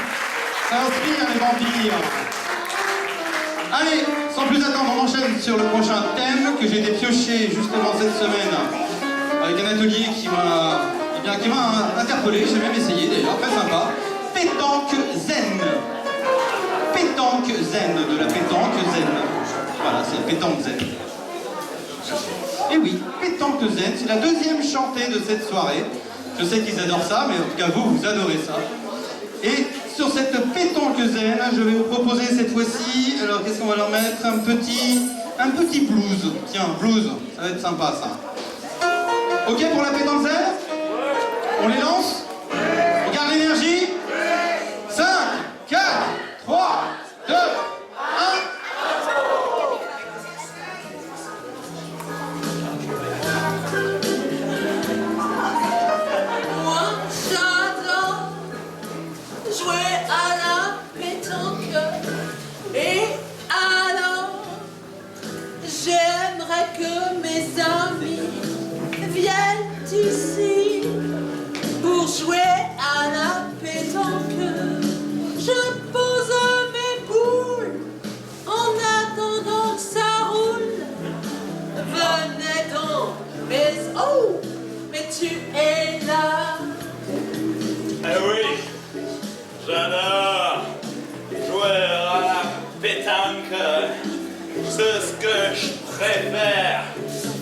S3: Ça inspire les vampires. Allez, sans plus attendre, on enchaîne sur le prochain thème que j'ai été pioché justement cette semaine avec un atelier qui m'a interpellé, j'ai même essayé d'ailleurs, très sympa. Pétanque zen. Pétanque zen, de la pétanque zen. Voilà, c'est pétanque zen. Et oui, pétanque zen, c'est la deuxième chantée de cette soirée. Je sais qu'ils adorent ça, mais en tout cas vous adorez ça. Et sur cette pétanque zen, je vais vous proposer cette fois-ci, alors qu'est-ce qu'on va leur mettre? Un petit blues. Tiens, blues, ça va être sympa ça. Ok pour la pétanque zen? On les lance? On garde l'énergie? 5, 4, 3, 2, 1.
S11: Moi, j'adore jouer à la pétanque. Et alors, j'aimerais que mes amis viennent ici pour jouer
S10: préfère,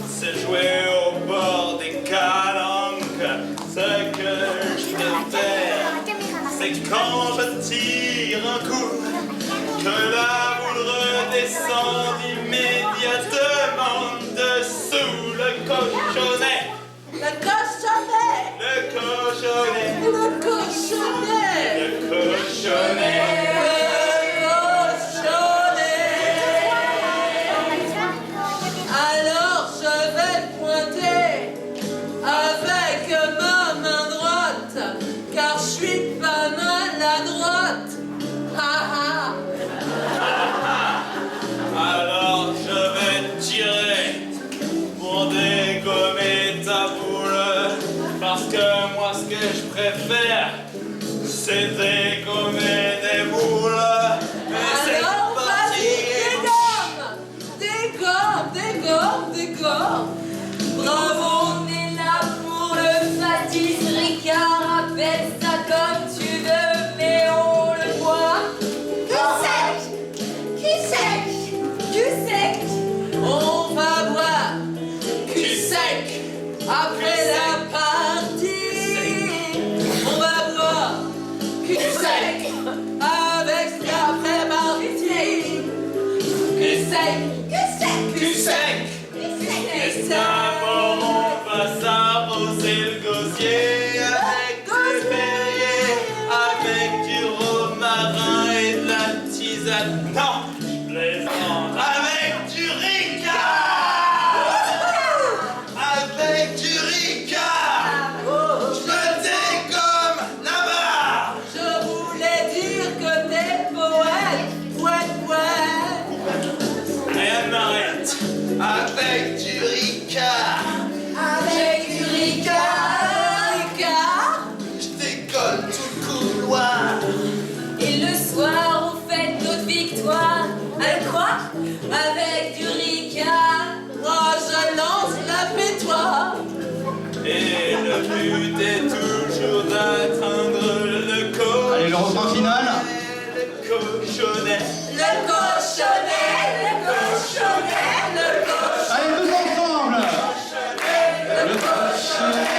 S10: c'est jouer au bord des calanques. Ce que je préfère, c'est que quand je tire un coup, que la boule redescende immédiatement dessous le cochonnet.
S11: Le cochonnet.
S10: Le cochonnet.
S11: Le cochonnet.
S10: Le cochonnet.
S11: Alors je vais pointer avec ma main droite, car je suis pas maladroite.
S10: Alors je vais tirer pour dégommer ta boule, parce que moi ce que je préfère, c'est dégommer des boules. Mais c'est
S11: Alors
S10: parti.
S11: dégomme. Bravo,
S7: On est là pour le fatis Ricard, appelle ça comme tu veux, mais on le voit.
S4: Cul sec.
S11: on va boire cul sec après la partie. On va boire cul sec avec après la partie. Cul sec.
S10: Et d'abord on va s'arroser le gosier avec du Perrier, avec du romarin et de la tisane. Non, je plaisante. Avec du Ricard. Avec du Ricard. Je dégomme la barre.
S11: Je voulais dire que t'es poète.
S10: Rien ne m'arrête. Avec du Ricard. Je décolle tout le couloir.
S7: Et le soir, on fête notre victoire. Avec quoi? Avec du Ricard.
S11: Oh, je lance la pétoire.
S10: Et le but est toujours d'atteindre le cochonnet.
S3: Allez, le refrain final.
S10: Le cochonnet.
S11: Le cochonnet.
S3: Allez, tous ensemble. Le cochonnet.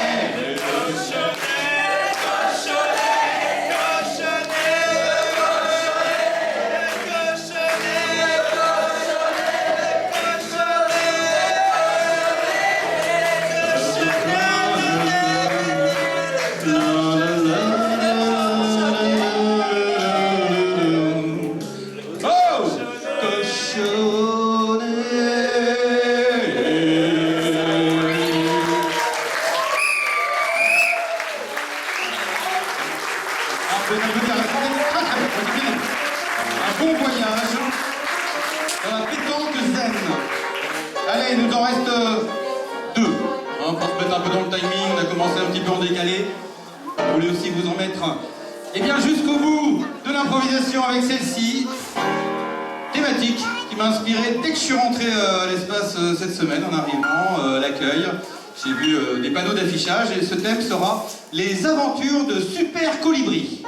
S3: Un bon voyage dans la pétanque zen. Allez, il nous en reste deux. Pour se mettre un peu dans le timing, on a commencé un petit peu en décalé. Je voulais aussi vous en mettre et bien jusqu'au bout de l'improvisation avec celle-ci. Thématique qui m'a inspiré dès que je suis rentré à l'espace cette semaine en arrivant, l'accueil. J'ai vu des panneaux d'affichage et ce thème sera les aventures de Super Colibri.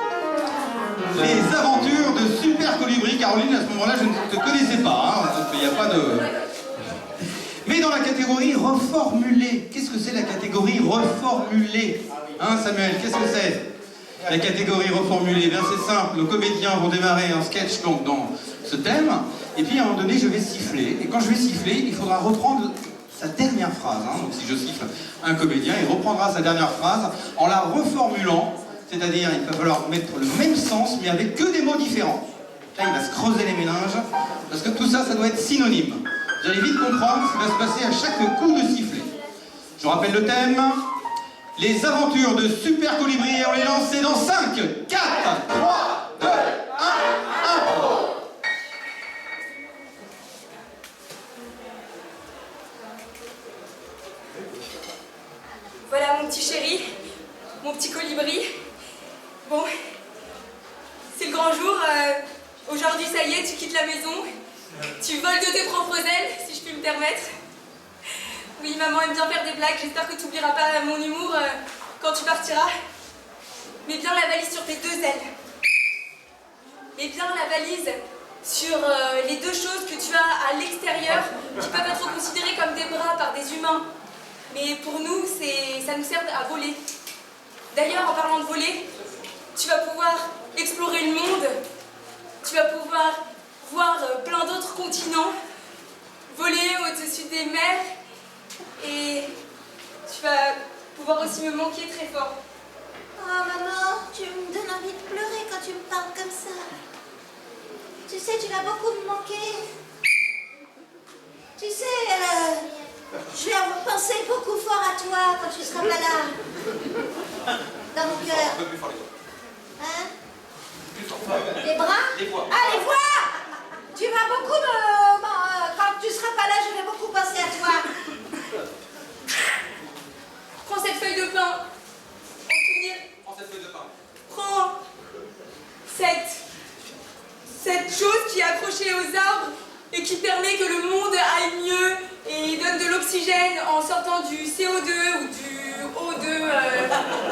S3: Les aventures de Super Colibri. Caroline, à ce moment-là, je ne te connaissais pas, hein, donc il n'y a pas de... Mais dans la catégorie reformulée. Qu'est-ce que c'est la catégorie reformulée? Hein, Samuel, qu'est-ce que c'est? La catégorie reformulée, bien c'est simple. Nos comédiens vont démarrer un sketch donc dans ce thème, et puis à un moment donné, je vais siffler. Et quand je vais siffler, il faudra reprendre sa dernière phrase. Hein. Donc si je siffle un comédien, il reprendra sa dernière phrase en la reformulant. C'est-à-dire, il va falloir mettre le même sens, mais avec que des mots différents. Là, il va se creuser les méninges, parce que tout ça, ça doit être synonyme. Vous allez vite comprendre ce qui va se passer à chaque coup de sifflet. Je rappelle le thème. Les aventures de Super Colibri, et on les lance dans 5, 4, 3, 2, 1, 1.
S7: Voilà mon petit chéri, mon petit colibri. Bon, c'est le grand jour. Aujourd'hui, ça y est, tu quittes la maison. Tu voles de tes propres ailes, si je puis me permettre. Oui, maman aime bien faire des blagues. J'espère que tu n'oublieras pas mon humour quand tu partiras. Mets bien la valise sur tes deux ailes. Mets bien la valise sur les deux choses que tu as à l'extérieur qui peuvent être considérées comme des bras par des humains. Mais pour nous, ça nous sert à voler. D'ailleurs, en parlant de voler, tu vas pouvoir explorer le monde, tu vas pouvoir voir plein d'autres continents, voler au-dessus des mers, et tu vas pouvoir aussi me manquer très fort.
S4: Oh maman, tu me donnes envie de pleurer quand tu me parles comme ça. Tu sais, tu vas beaucoup me manquer. Tu sais, je vais penser beaucoup fort à toi quand tu seras pas là. Dans mon cœur.
S3: Un peu plus fort les doigts.
S4: Hein?
S3: Plus fort.
S4: Les bras?
S3: Les voix.
S4: Ah, les voix! Tu vas beaucoup quand tu seras pas là, je vais beaucoup penser à toi.
S7: Prends cette feuille de pain. En souvenir.
S3: Prends cette feuille de pain.
S7: Prends cette chose qui est accrochée aux arbres et qui permet que le monde aille mieux et donne de l'oxygène en sortant du CO2 ou du O2,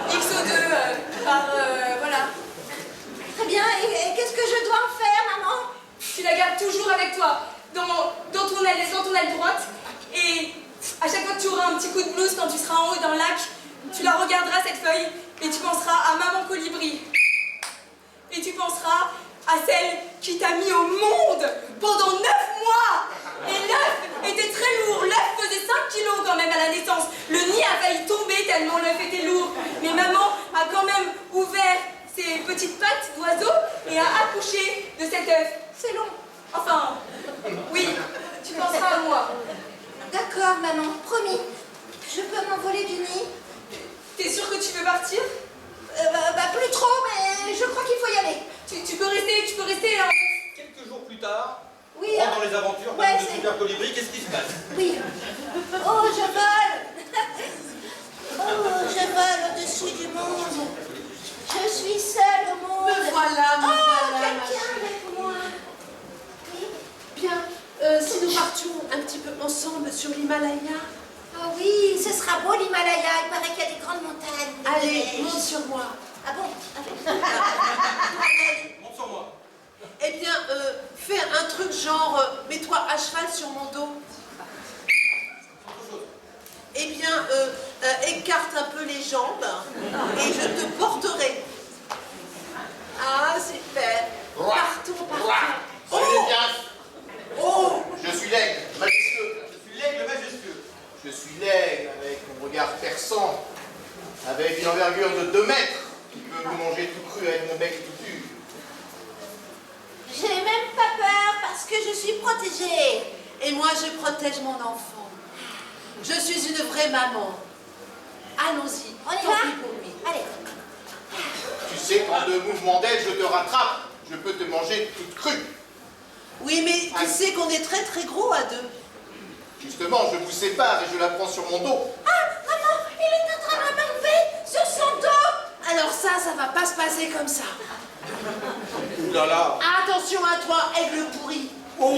S7: XO2, voilà.
S4: Très bien, et qu'est-ce que je dois en faire, maman?
S7: Tu la gardes toujours avec toi, dans ton aile droite, et à chaque fois que tu auras un petit coup de blues quand tu seras en haut d'un lac, tu la regarderas cette feuille et tu penseras à Maman Colibri. Et tu penseras à celle qui t'a mis au monde pendant 9 mois. Et l'œuf était très lourd, l'œuf faisait 5 kilos quand même à la naissance. Le nid a failli tomber tellement l'œuf était lourd. Mais maman a quand même ouvert ses petites pattes d'oiseau et a accouché de cet œuf. C'est long. Enfin, oui, tu penseras à moi.
S4: D'accord, maman, promis. Je peux m'envoler du nid?
S7: T'es sûre que tu veux partir?
S4: Plus trop, mais je crois qu'il faut y aller.
S7: Tu peux rester hein.
S3: Quelques jours plus tard,
S4: Oui,
S3: on rentre dans les aventures
S4: ouais,
S3: de Super Colibri, qu'est-ce qui se passe?
S4: Oui. Oh, je vole. Oh, je vole au-dessus du monde. Je suis seule au monde.
S9: Me voilà, me voilà.
S4: Quelqu'un avec moi. Oui.
S9: Bien, si nous partions un petit peu ensemble sur l'Himalaya.
S4: Ah oui, ce sera beau l'Himalaya. Il paraît qu'il y a des grandes montagnes.
S9: Allez, monte sur moi.
S4: Ah bon?
S3: Monte sur moi.
S9: Eh bien, fais un truc genre, mets-toi à cheval sur mon dos. Eh bien, écarte un peu les jambes et je te porterai. Ah, super. Partons, partons.
S8: Soyez bien. Oh, je suis l'aigle, majestueux.
S3: Je suis l'aigle majestueux.
S8: Je suis l'aigle avec mon regard perçant, avec une envergure de 2 mètres, qui peut vous manger tout cru avec mon bec tout dur.
S4: J'ai même pas peur parce que je suis protégée.
S9: Et moi, je protège mon enfant. Je suis une vraie maman. Allons-y.
S4: On y
S9: tant
S4: va?
S9: pis pour lui.
S4: Allez.
S8: Tu sais qu'en 2 mouvements d'aile, je te rattrape. Je peux te manger toute crue.
S9: Oui, mais tu sais qu'on est très très gros à 2.
S8: Justement, je vous sépare et je la prends sur mon dos.
S4: Ah, maman, il est en train de m'enlever sur son dos.
S9: Alors ça va pas se passer comme ça.
S8: Ouh là là.
S9: Attention à toi, aigle pourri.
S8: Oh.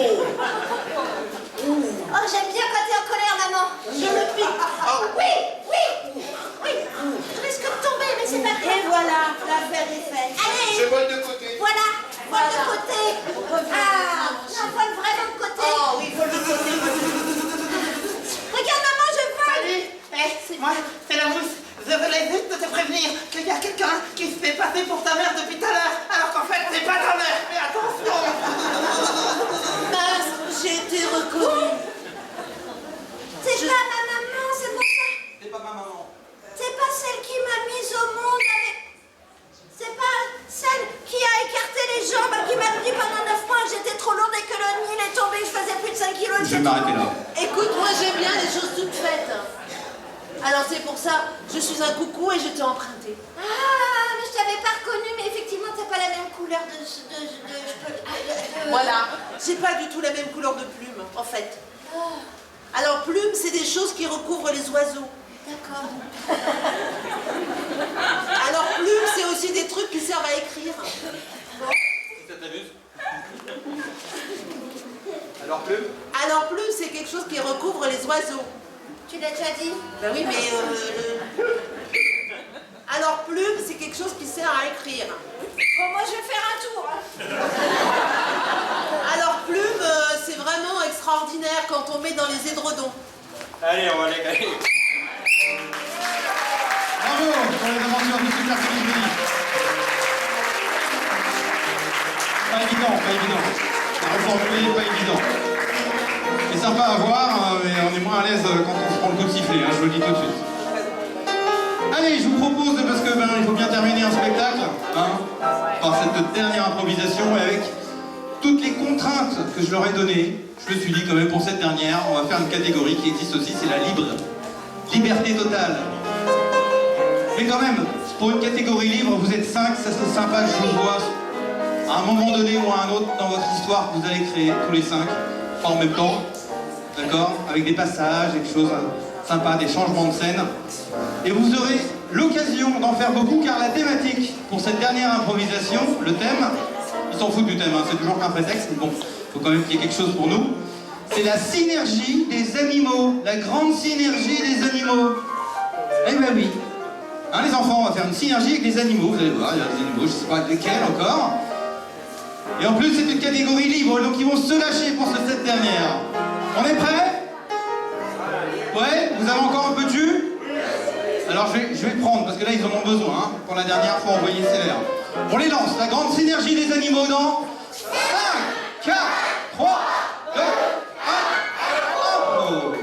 S4: Oh, j'aime bien quand t'es en colère, maman. Je me pique. Oui. Je risque de tomber, mais c'est pas grave.
S9: Et voilà, l'affaire est faite.
S4: Allez.
S8: Je vole de côté.
S4: Voilà, vole de côté. Ah, non, vole vraiment de côté.
S9: Oh oui, vole de côté.
S4: Regarde, maman, je vole.
S6: Salut, c'est moi, c'est la mousse. Je voulais juste te prévenir qu'il y a quelqu'un qui se fait passer pour ta mère depuis tout à l'heure, alors qu'en fait, c'est pas ta mère. Mais attention.
S9: Mince, j'ai été reconnue.
S4: C'est pas ma maman, c'est pour ça.
S3: C'est pas ma maman.
S4: C'est pas celle qui m'a mise au monde avec... C'est pas celle qui a écarté les jambes, qui m'a pris pendant 9 mois. J'étais trop lourde et que le nid est tombé, je faisais plus de 5 kilos.
S3: Je vais m'arrêter là.
S9: Écoute, moi j'aime bien les choses toutes faites. Alors c'est pour ça, je suis un coucou et je t'ai emprunté.
S4: Ah, mais je t'avais pas reconnue, mais effectivement, t'as pas la même couleur de
S9: Voilà, j'ai pas du tout la même couleur de plume, en fait. Alors plume, c'est des choses qui recouvrent les oiseaux.
S4: D'accord.
S9: Alors plume, c'est aussi des trucs qui servent à écrire.
S3: Ça t'amuse? Alors plume?
S9: Alors plume, c'est quelque chose qui recouvre les oiseaux.
S4: Tu l'as déjà dit?
S9: Ben oui, mais Alors plume, c'est quelque chose qui sert à écrire.
S4: Bon, moi, je vais faire un tour. Hein.
S9: Alors plume, c'est vraiment extraordinaire quand on met dans les édredons.
S6: Allez, on va les gagner.
S3: Bravo pour les aventures du Super Félix Béni. Pas évident, pas évident. La reformuler, pas évident. C'est sympa à voir, mais on est moins à l'aise quand on se prend le coup de sifflet, hein, je vous le dis tout de suite. Allez, je vous propose, parce que il faut bien terminer un spectacle, hein, par cette dernière improvisation, et avec toutes les contraintes que je leur ai données, je me suis dit quand même pour cette dernière, on va faire une catégorie qui existe aussi, c'est la liberté totale. Mais quand même, pour une catégorie libre, vous êtes 5, ça serait sympa que je vous vois à un moment donné ou à un autre dans votre histoire que vous allez créer, tous les 5, pas en même temps, d'accord? Avec des passages, des choses sympas, des changements de scène. Et vous aurez l'occasion d'en faire beaucoup, car la thématique pour cette dernière improvisation, le thème, ils s'en foutent du thème, hein, c'est toujours qu'un prétexte, mais bon, il faut quand même qu'il y ait quelque chose pour nous. C'est la synergie des animaux, la grande synergie des animaux. Eh ben oui. Hein, les enfants, on va faire une synergie avec les animaux, vous allez voir, il y a des animaux, je ne sais pas lesquels encore. Et en plus, c'est une catégorie libre, donc ils vont se lâcher pour cette dernière. On est prêts? Ouais? Vous avez encore un peu de jus? Alors je vais prendre, parce que là, ils en ont besoin. Hein. Pour la dernière, il faut envoyer sévère. On les lance, la grande synergie des animaux dans 5, 4, 3, 2, 1, oh.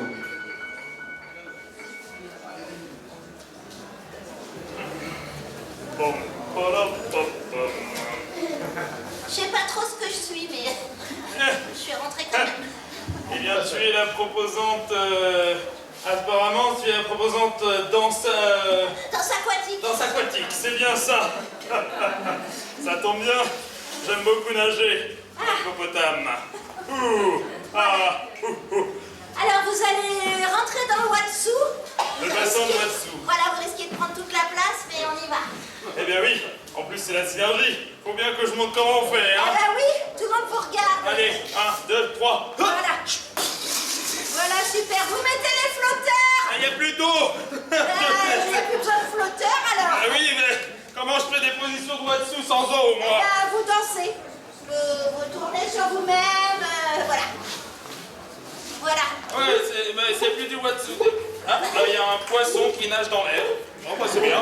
S4: Je sais pas trop ce que je suis, mais je suis rentrée quand même.
S10: Eh bien, tu es la proposante... apparemment, tu es la proposante danse
S4: aquatique.
S10: Danse aquatique, c'est bien ça. Ça tombe bien, j'aime beaucoup nager. Hippopotame.
S4: Alors, vous allez rentrer dans le Watsu.
S10: Le bassin de Watsu.
S4: Voilà, vous risquez de prendre toute la place, mais on y va.
S10: Eh bien oui, en plus c'est la synergie. Faut bien que je montre comment on fait, hein.
S4: Ah bah oui, tout le monde vous regarde.
S10: Allez, 1, 2, 3.
S4: Voilà. Voilà, super. Vous mettez les flotteurs.
S10: Il n'y a plus d'eau.
S4: Il n'y a plus besoin de flotteurs, alors.
S10: Ah oui, mais comment je fais des positions de Watsu sans eau, moi?
S4: Vous dansez. Vous tournez sur vous-même, voilà. Voilà.
S10: Ouais, c'est plus du Watsu. Ah, là, il y a un poisson qui nage dans l'air. Oh, bah, c'est bien.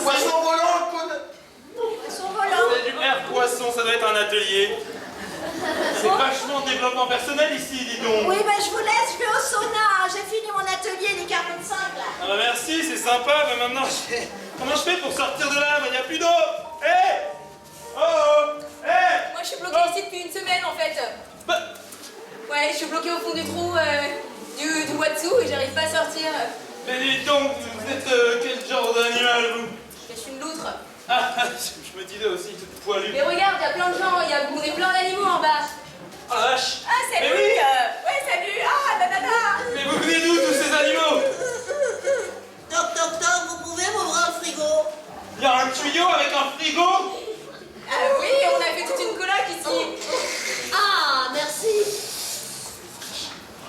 S8: Poisson volant,
S4: Poisson volant.
S10: C'est du air poisson, ça doit être un atelier. C'est vachement développement personnel ici, dis donc.
S4: Oui, ben je vous laisse, je vais au sauna. J'ai fini mon atelier, les 45 là.
S10: Ah bah merci, c'est sympa, mais maintenant, comment je fais pour sortir de là? Il n'y a plus d'eau. Hé! Oh! Hé!
S7: Moi, je suis bloquée ici depuis une semaine en fait. Ouais, je suis bloquée au fond du trou du Watsu et j'arrive pas à sortir.
S10: Mais dis donc, vous êtes quel genre d'animal, vous?
S7: Je suis une loutre.
S10: Ah, je me disais aussi, toute poilue.
S7: Mais regarde, il y a plein de gens, on est plein d'animaux en bas.
S10: Oh la vache!
S7: Ah, salut!
S10: Mais oui.
S7: Ouais, salut! Ah, nanana!
S10: Mais vous venez d'où, tous ces animaux?
S4: Toc, toc, toc, vous pouvez m'ouvrir un frigo?
S10: Il y a un tuyau avec un frigo?
S7: Ah oui, on a fait toute une coloc ici.
S4: Ah, merci.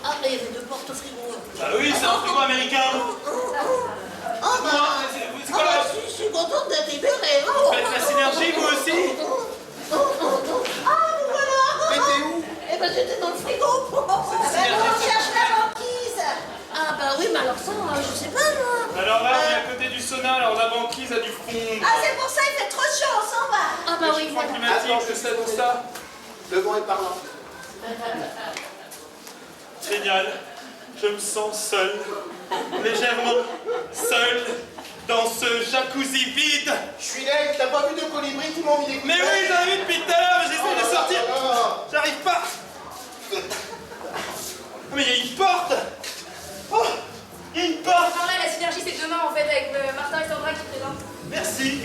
S4: Ah, mais il y avait 2 portes au frigo.
S10: Bah oui, c'est un frigo américain.
S4: Oh bah,
S10: c'est quoi la...
S4: je suis contente d'être libérée.
S10: Vous faites la synergie, vous aussi?
S4: Ah, vous voilà.
S8: Mais t'es où?
S4: Eh ben, j'étais dans le frigo. Ah ben, on cherche la banquise. Ah bah oui, mais alors ça, je sais pas, moi.
S10: Alors là, on est à côté du sauna, alors la banquise a dû fondre.
S4: Ah, c'est pour ça, il fait trop chaud, on s'en va. Ah bah oui,
S10: Changement climatique, c'est ça, tout ça.
S8: Le vent est par là.
S10: Génial. Je me sens seul, légèrement seul, dans ce jacuzzi vide.
S8: Je suis là, t'as pas vu de colibri qui m'ont mis des coups de
S10: Mais
S8: bec?
S10: oui, j'en ai vu depuis tout à l'heure, j'essaie de sortir. J'arrive pas. Mais il y a une porte. Oh, il y a une porte.
S7: Alors là, la synergie, c'est demain en fait, avec Martin et Sandra qui présentent.
S10: Merci.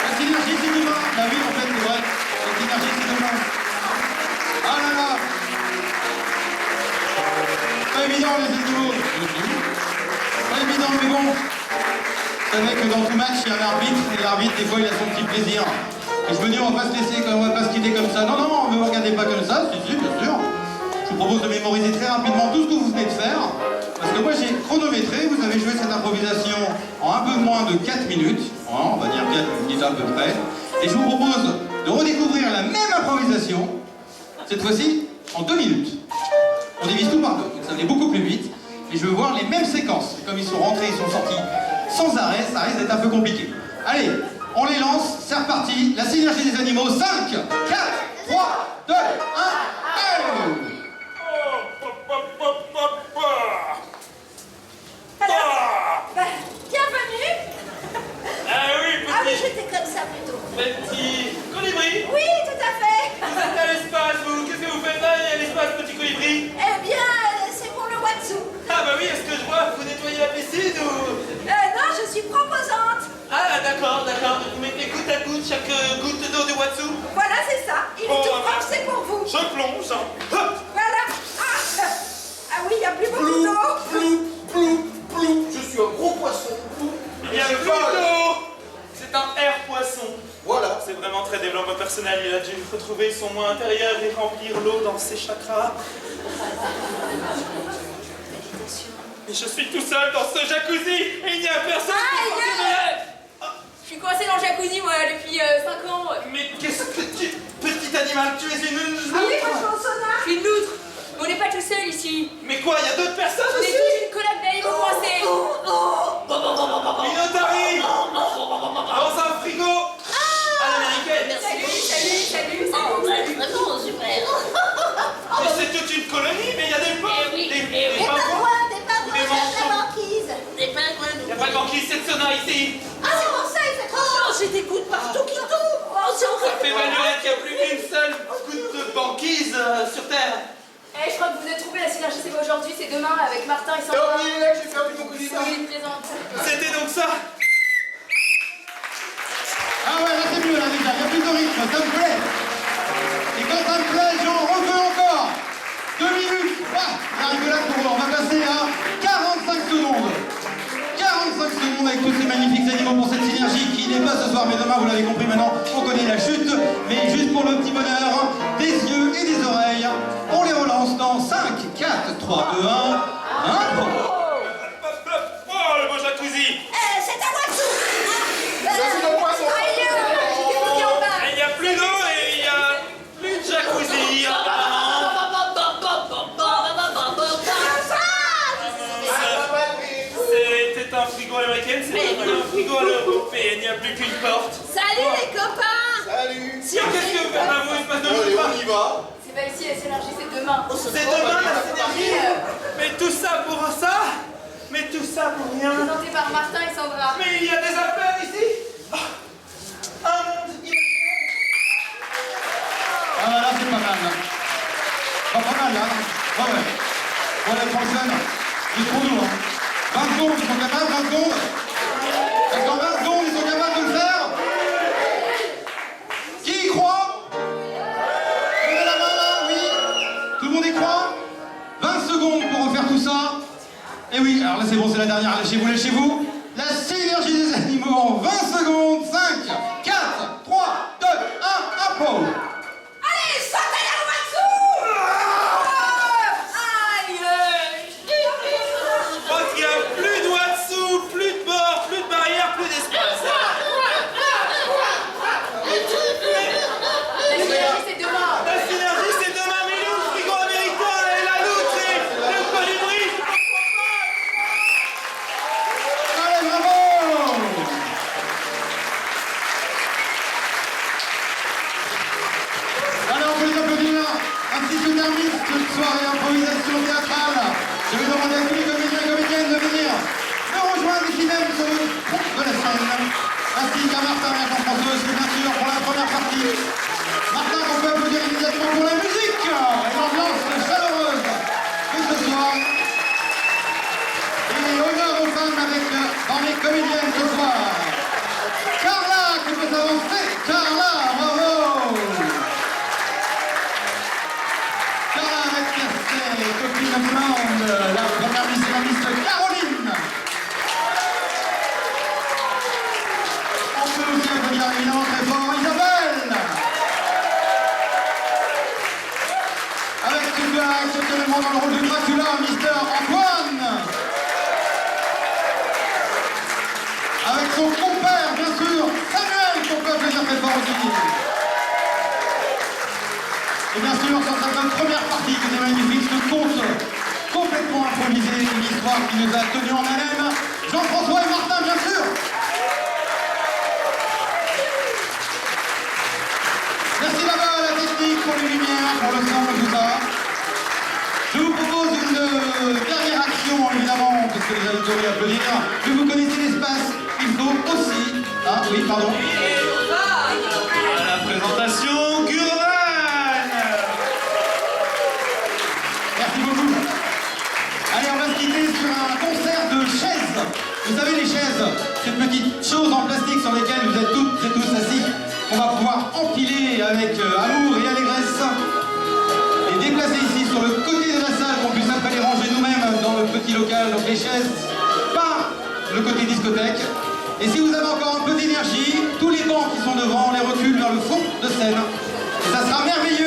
S3: La synergie, c'est demain. Bah oui, en fait, c'est vrai. La synergie, c'est demain. Ah là là. Pas évident, les animaux. Pas évident, mais bon. Vous savez que dans tout match, il y a un arbitre, et l'arbitre, des fois, il a son petit plaisir. Et je me dis, on va pas se laisser, on va pas se quitter comme ça. Non, non, ne me regardez pas comme ça, si, bien sûr. Je vous propose de mémoriser très rapidement tout ce que vous venez de faire, parce que moi j'ai chronométré, vous avez joué cette improvisation en un peu moins de 4 minutes, hein, on va dire 4 minutes à peu près, et je vous propose de redécouvrir la même improvisation, cette fois-ci en 2 minutes. On divise tout par 2, donc ça va aller beaucoup plus vite, et je veux voir les mêmes séquences. Comme ils sont rentrés, ils sont sortis sans arrêt, ça risque d'être un peu compliqué. Allez, on les lance, c'est reparti, la synergie des animaux, 5, 4, 3, 2, 1, allez!
S4: Bienvenue.
S13: Ah oui, petit...
S4: Ah oui, j'étais comme ça plutôt.
S13: Petit colibri.
S4: Oui, tout à fait.
S13: Vous êtes à l'espace, vous. Qu'est-ce que vous faites là, à l'espace, petit colibri?
S4: Eh bien, c'est pour le Watsu.
S13: Ah bah oui, est-ce que je vois que vous nettoyez la piscine ou...
S4: Non, je suis proposante.
S13: Ah d'accord, d'accord. Donc vous mettez goutte à goutte chaque goutte d'eau de Watsu.
S4: Voilà, c'est ça. Il est tout propre, c'est pour vous.
S10: Je plonge. Hop.
S4: Voilà. Ah oui, il n'y a plus beaucoup d'eau.
S8: Plou. Je suis un gros poisson.
S10: Il y a plus d'eau. C'est un air poisson.
S8: Voilà.
S10: C'est vraiment très développement personnel. Il a dû retrouver son moi intérieur et remplir l'eau dans ses chakras. Et je suis tout seul dans ce jacuzzi et il n'y a personne qui porte de l'aide.
S7: Je suis coincée dans le jacuzzi, moi, depuis 5 ans.
S10: Mais qu'est-ce que tu... Petit animal, tu es une loutre.
S4: Ah oui, moi je suis au sauna.
S7: Je suis une loutre. Mais on n'est pas tout seul ici.
S10: Mais quoi, il y a d'autres personnes
S7: On est
S10: aussi?
S7: tous une colonne d'animaux coincés.
S10: Une otarie dans un frigo à l'américaine.
S7: Salut.
S11: Vraiment super.
S10: Mais c'est toute une colonie, mais il y a des pingouins.
S4: Des pingouins,
S10: Des
S4: c'est
S10: manchots.
S4: la banquise.
S11: Des pingouins.
S10: Il n'y a pas de banquise, c'est de sauna ici.
S4: Ah, c'est pour ça, il fait trop chaud.
S11: J'ai des gouttes partout qui tombent. Oh, c'est
S10: Ça
S11: horrible.
S10: fait mal qu'il n'y a plus qu'une seule goutte de banquise sur Terre.
S7: Eh, je crois que vous êtes trompés, la synergie c'est pas aujourd'hui, c'est demain avec Martin et Sandra.
S8: Terminé, là, j'ai perdu mon colibri.
S7: Je les présente.
S10: C'était donc ça.
S3: Ah ouais, là c'est mieux, là déjà, il y a plus de rythme, ça me plaît. Et quand ça me plaît, j'en refais encore. 2 minutes, la rigolade pour vous. On va passer à 45 secondes. 45 secondes avec tous ces magnifiques animaux pour cette synergie qui n'est pas ce soir, mais demain, vous l'avez compris maintenant, on connaît la chute. Mais juste pour le petit bonheur, des yeux et des oreilles, on les relance dans 5, 4, 3, 2, 1, 1.
S10: Oh, le beau jacuzzi.
S4: C'est à Watsu.
S8: C'est le poisson.
S4: Aïe, j'étais bloquée en bas.
S10: Il n'y a plus d'eau et il n'y a plus de jacuzzi. C'était un frigo à l'américaine, c'est un frigo à l'européenne. Il n'y a plus qu'une porte.
S4: Salut les copains.
S8: Salut.
S10: Qu'est-ce que vous faites là, vous, espèce de
S8: Allez,
S10: loup?
S8: on y va.
S7: C'est pas ici, la synergie c'est demain.
S10: C'est demain la synergie. Mais tout ça pour ça? Mais tout ça pour rien?
S7: Présenté par Martin et Sandra.
S10: Mais il y a des affaires ici? Un monde imaginaire.
S3: Ah là, c'est pas mal. Là. Pas mal, là. Ouais. Voilà, pour le fun. Juste pour nous, hein. 20 secondes, ils sont capables, 20 secondes. Est-ce qu'en 20 secondes, ils sont capables de le faire? Qui y croit? Levez la main, là, oui. Tout le monde y croit? 20 secondes pour refaire tout ça. Et oui, alors là, c'est bon, c'est la dernière. Lâchez-vous. La synergie des animaux en 20 secondes. 5, 4, 3, 2, 1, impro.
S4: Allez, sautez à Watsu.
S10: Je crois qu'il n'y a plus de Watsu, plus de bord, plus de barrière, plus d'espace.
S7: La synergie c'est demain.
S10: La synergie, c'est demain, mais nous, le frigo américain et la loutre et le colibri.
S3: Allez, bravo. Alors, on peut les applaudir. Ainsi se termine cette soirée improvisation théâtrale. Je vais demander à tous les comédiens et comédiennes de venir me rejoindre ici même sur le fond de la scène. Ainsi qu'à Martin et à Jean-François, c'est bien sûr pour la première partie. Martin, on peut applaudir immédiatement pour la musique et l'ambiance chaleureuse de ce soir. Et honneur aux femmes avec dans les comédiennes ce soir. Carla, qui peut s'avancer. Carla, bravo. Carla avec ses copines blondes, la première missionnaire Caroline. On peut aussi applaudir évidemment très fort Isabelle. Avec exceptionnellement dans le rôle de Dracula, Mister Antoine. Avec son compère, bien sûr, Samuel, qu'on peut applaudir très fort aussi. Et bien sûr, sur cette première partie qui était magnifique, ce conte complètement improvisé, une histoire qui nous a tenus en haleine. Jean-François et Martin, bien sûr. Merci là-bas à la technique pour les lumières, pour le son et tout ça. Je vous propose une dernière action, évidemment, parce que les auditeurs applaudir. Que vous connaissez l'espace, il faut aussi... Ah oui, pardon.
S10: À la présentation, Gurvan.
S3: Merci beaucoup. Allez, on va se quitter sur un concert de chaises. Vous savez, les chaises, ces petites choses en plastique sur lesquelles vous êtes toutes et tous assis, qu'on va pouvoir empiler avec amour et allégresse et déplacer ici sur le côté de la salle, qu'on puisse après les ranger nous-mêmes dans le petit local, donc les chaises par le côté discothèque. Et si vous avez encore un peu d'énergie, tous les bancs qui sont devant, on les recule vers le fond de scène. Et ça sera merveilleux.